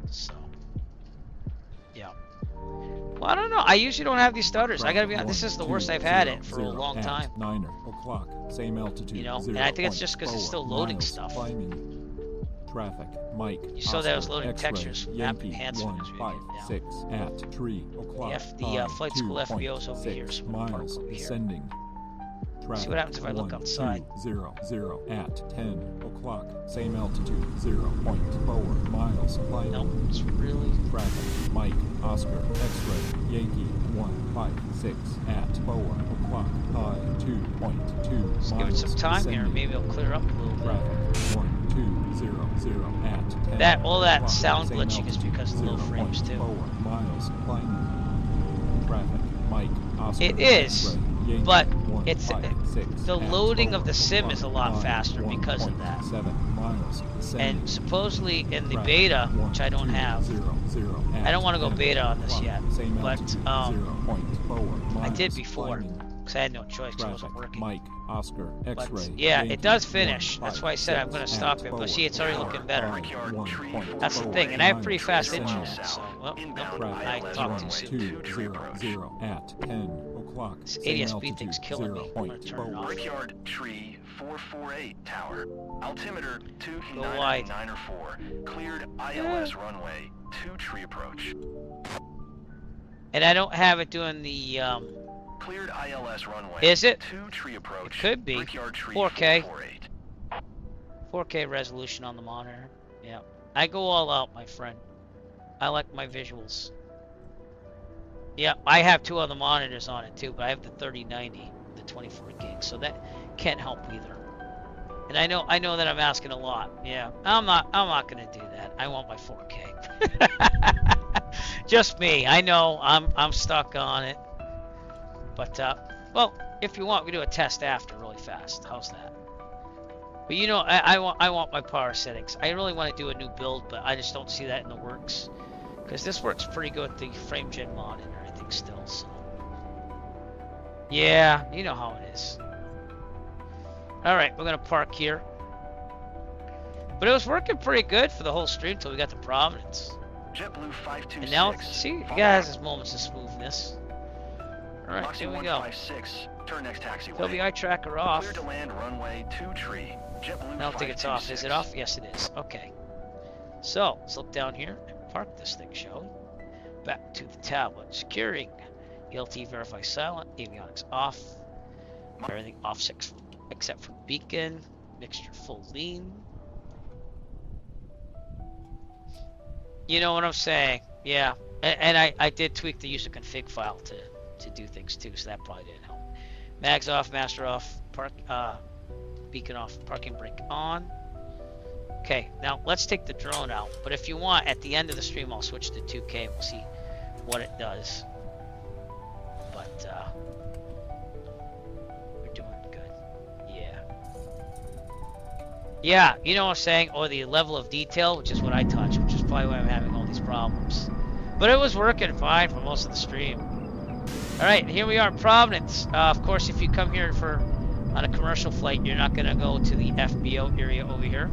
So, yeah. Well, I don't know. I usually don't have these stutters. I gotta be honest. This is the worst I've had it for a long time. 9 o'clock. Same altitude. You know, and I think it's just because it's still 0.4 loading miles stuff. climbing. Traffic. Mike. You saw that I was Oscar, loading X-ray, textures, map Yankee enhancement as we did, 156 at 3 o'clock. The flight school FBO's over here, 2.6 so we'll park miles over here. descending. Traffic. what happens if I look outside. 1-2-0-0 at 10 o'clock. Same altitude. 0.4 miles climbing. Nope, it's really. Traffic. Mike. Oscar. X-ray. Yankee 156 at 4 o'clock. High 2.2 Let's give it miles some time here. descending. Maybe it'll clear up a little bit. Traffic 1-2-0-0 at 10 That all that o'clock. sound Same glitching is altitude, because of the low frames too. 0.4 miles climbing. Traffic. Mike. Oscar. It is, X-ray, Yankee but it's 156 the at loading 4 of the sim is a lot o'clock. faster because of that. 1.7 miles descending. And supposedly in the Traffic, beta, which I don't have, 1-2-0-0 I don't want to go at beta on 10 this yet, o'clock. Same but altitude, 0.4 I did miles before climbing. because I had no choice. 'Cause it wasn't Traffic. working. Mike. Oscar. But X-ray. yeah, Yankee it does finish. That's why I said I'm 156 going to stop at it. But 4 see, it's already looking better. o'clock. That's the 1.4 thing, and I have pretty fast miles internet. descending. So, well, Inbound nope, I ILS talked too runway soon. 2-0-0 at 10 o'clock. This Same ADSB altitude, thing's killing me. I'm gonna turn it off. Brickyard Tree 448 Tower. Altimeter wide. 2994. Cleared ILS runway 2 tree approach. And I don't have it doing the Cleared ILS runway. Is it? 2 tree approach. It could be. Brickyard Tree 4K. 448. 4K resolution on the monitor. Yeah, I go all out, my friend. I like my visuals. Yeah, I have 2 other monitors on it too, but I have the 3090, the 24 gig, so that can't help either. And I know that I'm asking a lot. Yeah, I'm not gonna do that. I want my 4K. Just me. I know I'm stuck on it. But well, if you want, we do a test after really fast. How's that? But you know, I want my power settings. I really want to do a new build, but I just don't see that in the works. Because this works pretty good with the frame gen mod and everything still. So yeah, you know how it is. All right, we're gonna park here. But it was working pretty good for the whole stream until we got to Providence. JetBlue 526. And now, see, the guy has his moments of smoothness. All right, here we go. 156, turn next taxiway. WI tracker off. Clear to land runway 23. JetBlue I don't think it's off. Is it off? Yes, it is. Okay. So let's look down here and park this thing, shall we? Back to the tablet. Securing. ELT verify silent. Avionics off. Everything off except for beacon. Mixture full lean. You know what I'm saying? Yeah. And I did tweak the user config file to do things too, so that probably didn't help. Mags off, master off, park beacon off, parking brake on. Okay, now let's take the drone out. But if you want, at the end of the stream, I'll switch to 2K and we'll see what it does. But we're doing good. Yeah. Yeah, you know what I'm saying? Or the level of detail, which is what I touch, which is probably why I'm having all these problems. But it was working fine for most of the stream. Alright, here we are in Providence. Of course, if you come here on a commercial flight, you're not going to go to the FBO area over here.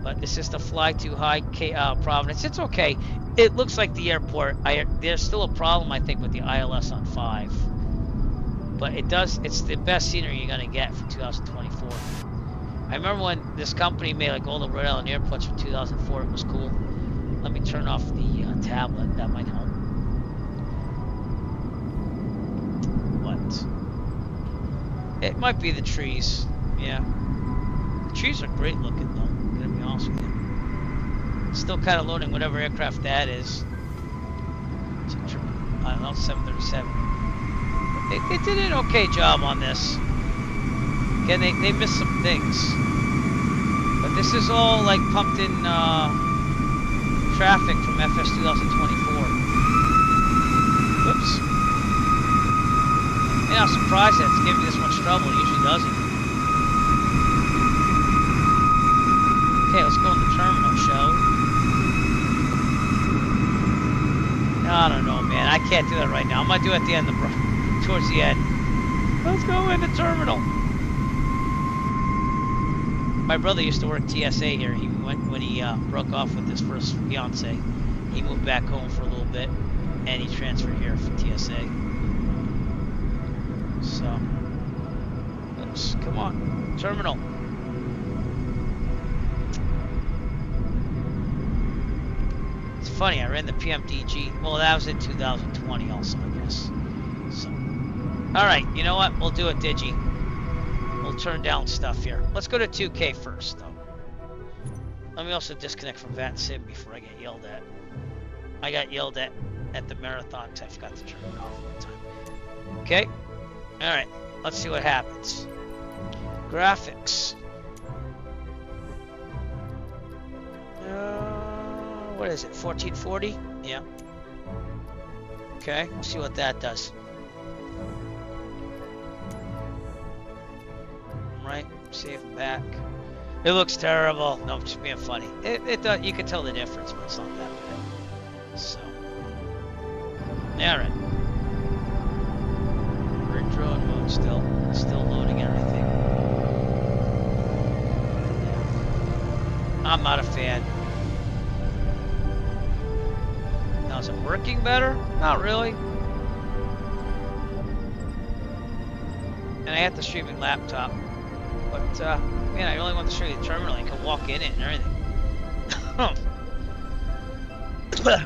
But this is the fly too high Providence. It's okay. It looks like the airport. There's still a problem, I think, with the ILS on 5. But it's the best scenery you're going to get for 2024. I remember when this company made like all the Rhode Island airports for 2004. It was cool. Let me turn off the tablet. That might help. It might be the trees. Yeah. The trees are great looking though, I'm gonna be honest with you. Still kind of loading whatever aircraft that is. It's a I don't know, 737. They did an okay job on this. Again, they missed some things. But this is all like pumped in traffic from FS2024. Whoops. Yeah, I'm surprised that it's giving me this much trouble. It usually doesn't. Okay, let's go in the terminal, shall we? I don't know, man. I can't do that right now. I'm gonna do it at the end, towards the end. Let's go in the terminal. My brother used to work TSA here. He went when he broke off with his first fiance. He moved back home for a little bit, and he transferred here for TSA. So, oops, come on, terminal. It's funny, I ran the PMDG. Well, that was in 2020 also, I guess. So, all right, you know what? We'll do it, Digi. We'll turn down stuff here. Let's go to 2K first, though. Let me also disconnect from VAT Sim before I get yelled at. I got yelled at the marathon because I forgot to turn it off one time. Okay. Alright, let's see what happens. Graphics. What is it, 1440? Yeah. Okay, we'll see what that does. Right, save and back. It looks terrible. No, I'm just being funny. You can tell the difference, but it's not that bad. So. Alright. Drone mode still loading everything. I'm not a fan. Now is it working better? Not really. And I have the streaming laptop. But man, I really want to show you the terminal. You can walk in it and everything.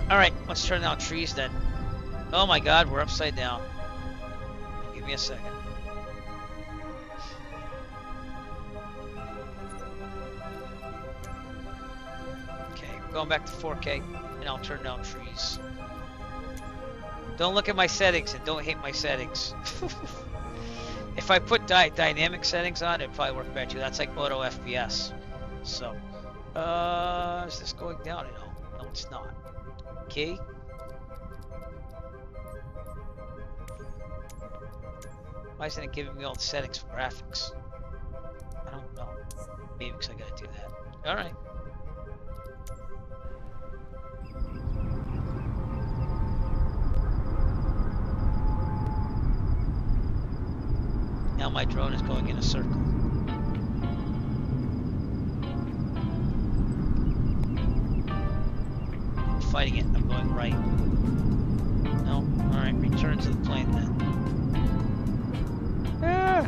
Alright, let's turn down trees then. Oh my god, we're upside down. Give me a second. Okay, we're going back to 4K, and I'll turn down trees. Don't look at my settings, and don't hate my settings. If I put dynamic settings on, it'd probably work better too. That's like auto FPS. So, is this going down at all? No, it's not. Okay. Why isn't it giving me all the settings for graphics? I don't know. Maybe because I gotta do that. Alright. Now my drone is going in a circle. I'm fighting it. I'm going right. No. Alright, return to the plane then. Ah.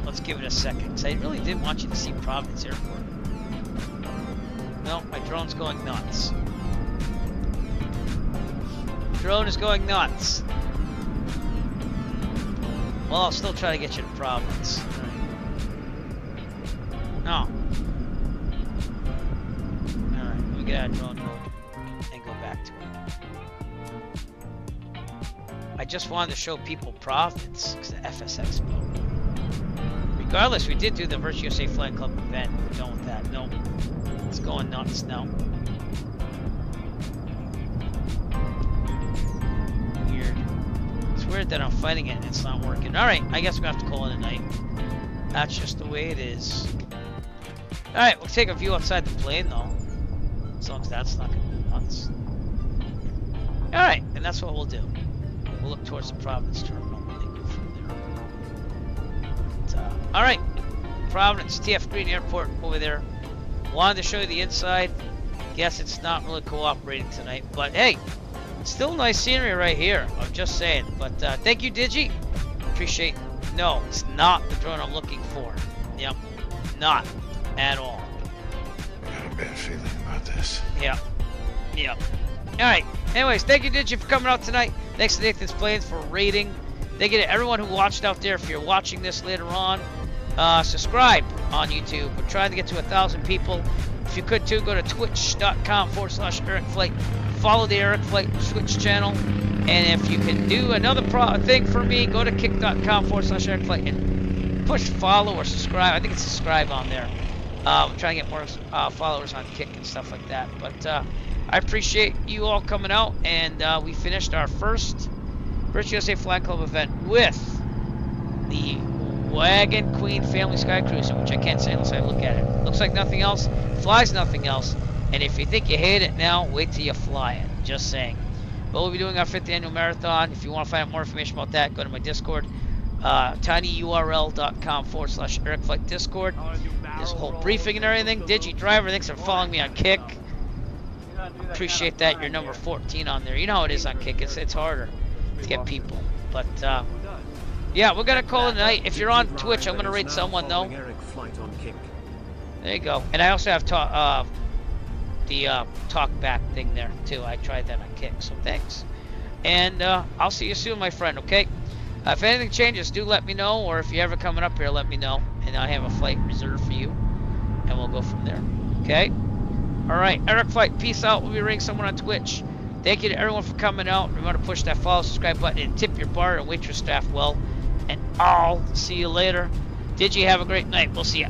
Let's give it a second, because I really did want you to see Providence Airport. No, my drone's going nuts. Drone is going nuts. Well, I'll still try to get you to Providence. No. Alright, let me get out of drone mode and go back to it. I just wanted to show people Providence because the FSExpo. Regardless, we did do the VUSA Flight Club event. We're done with that. No. It's going nuts now. Weird that I'm fighting it and it's not working. Alright, I guess we have to call it a night. That's just the way it is. Alright, we'll take a view outside the plane though. As long as that's not going to be nuts. Alright, and that's what we'll do. We'll look towards the Providence terminal and then go from there. Alright, Providence, TF Green Airport over there. Wanted to show you the inside. Guess it's not really cooperating tonight, but hey! Still nice scenery right here. I'm just saying. But thank you, Digi. Appreciate. No, it's not the drone I'm looking for. Yep, not at all. I got a bad feeling about this. Yep. Yep. All right. Anyways, thank you, Digi, for coming out tonight. Thanks to Nathan's Planes for rating. Thank you to everyone who watched out there. If you're watching this later on, subscribe on YouTube. We're trying to get to 1,000 people. If you could too, go to twitch.com/EricFlight. Follow the Eric Flight Twitch channel. And if you can do another thing for me, go to kick.com/EricFlight and push follow or subscribe. I think it's subscribe on there. I'm trying to get more followers on Kick and stuff like that. But I appreciate you all coming out. And we finished our first VUSA Flight Club event with the Wagon Queen Family Sky Cruiser, which I can't say unless I look at it. Looks like nothing else, flies nothing else, and if you think you hate it now, wait till you fly it. Just saying. But we'll be doing our 5th annual marathon. If you want to find out more information about that, go to my Discord, tinyurl.com/EricFlight Discord. There's a whole briefing and everything. Digi Driver, thanks for following me on Kick. Appreciate that. You're number 14 on there. You know how it is on Kick. It's harder to get people. But yeah, we're gonna call it a night. If you're on Twitch, I'm gonna rate someone though. There you go. And I also have the talk back thing there too. I tried that on Kick, so thanks. And I'll see you soon, my friend. Okay. If anything changes, do let me know. Or if you're ever coming up here, let me know, and I have a flight reserved for you, and we'll go from there. Okay. All right, Eric Flight. Peace out. We'll be rating someone on Twitch. Thank you to everyone for coming out. Remember to push that follow, subscribe button, and tip your bar and waitress staff well. And I'll see you later. Did you have a great night? We'll see ya.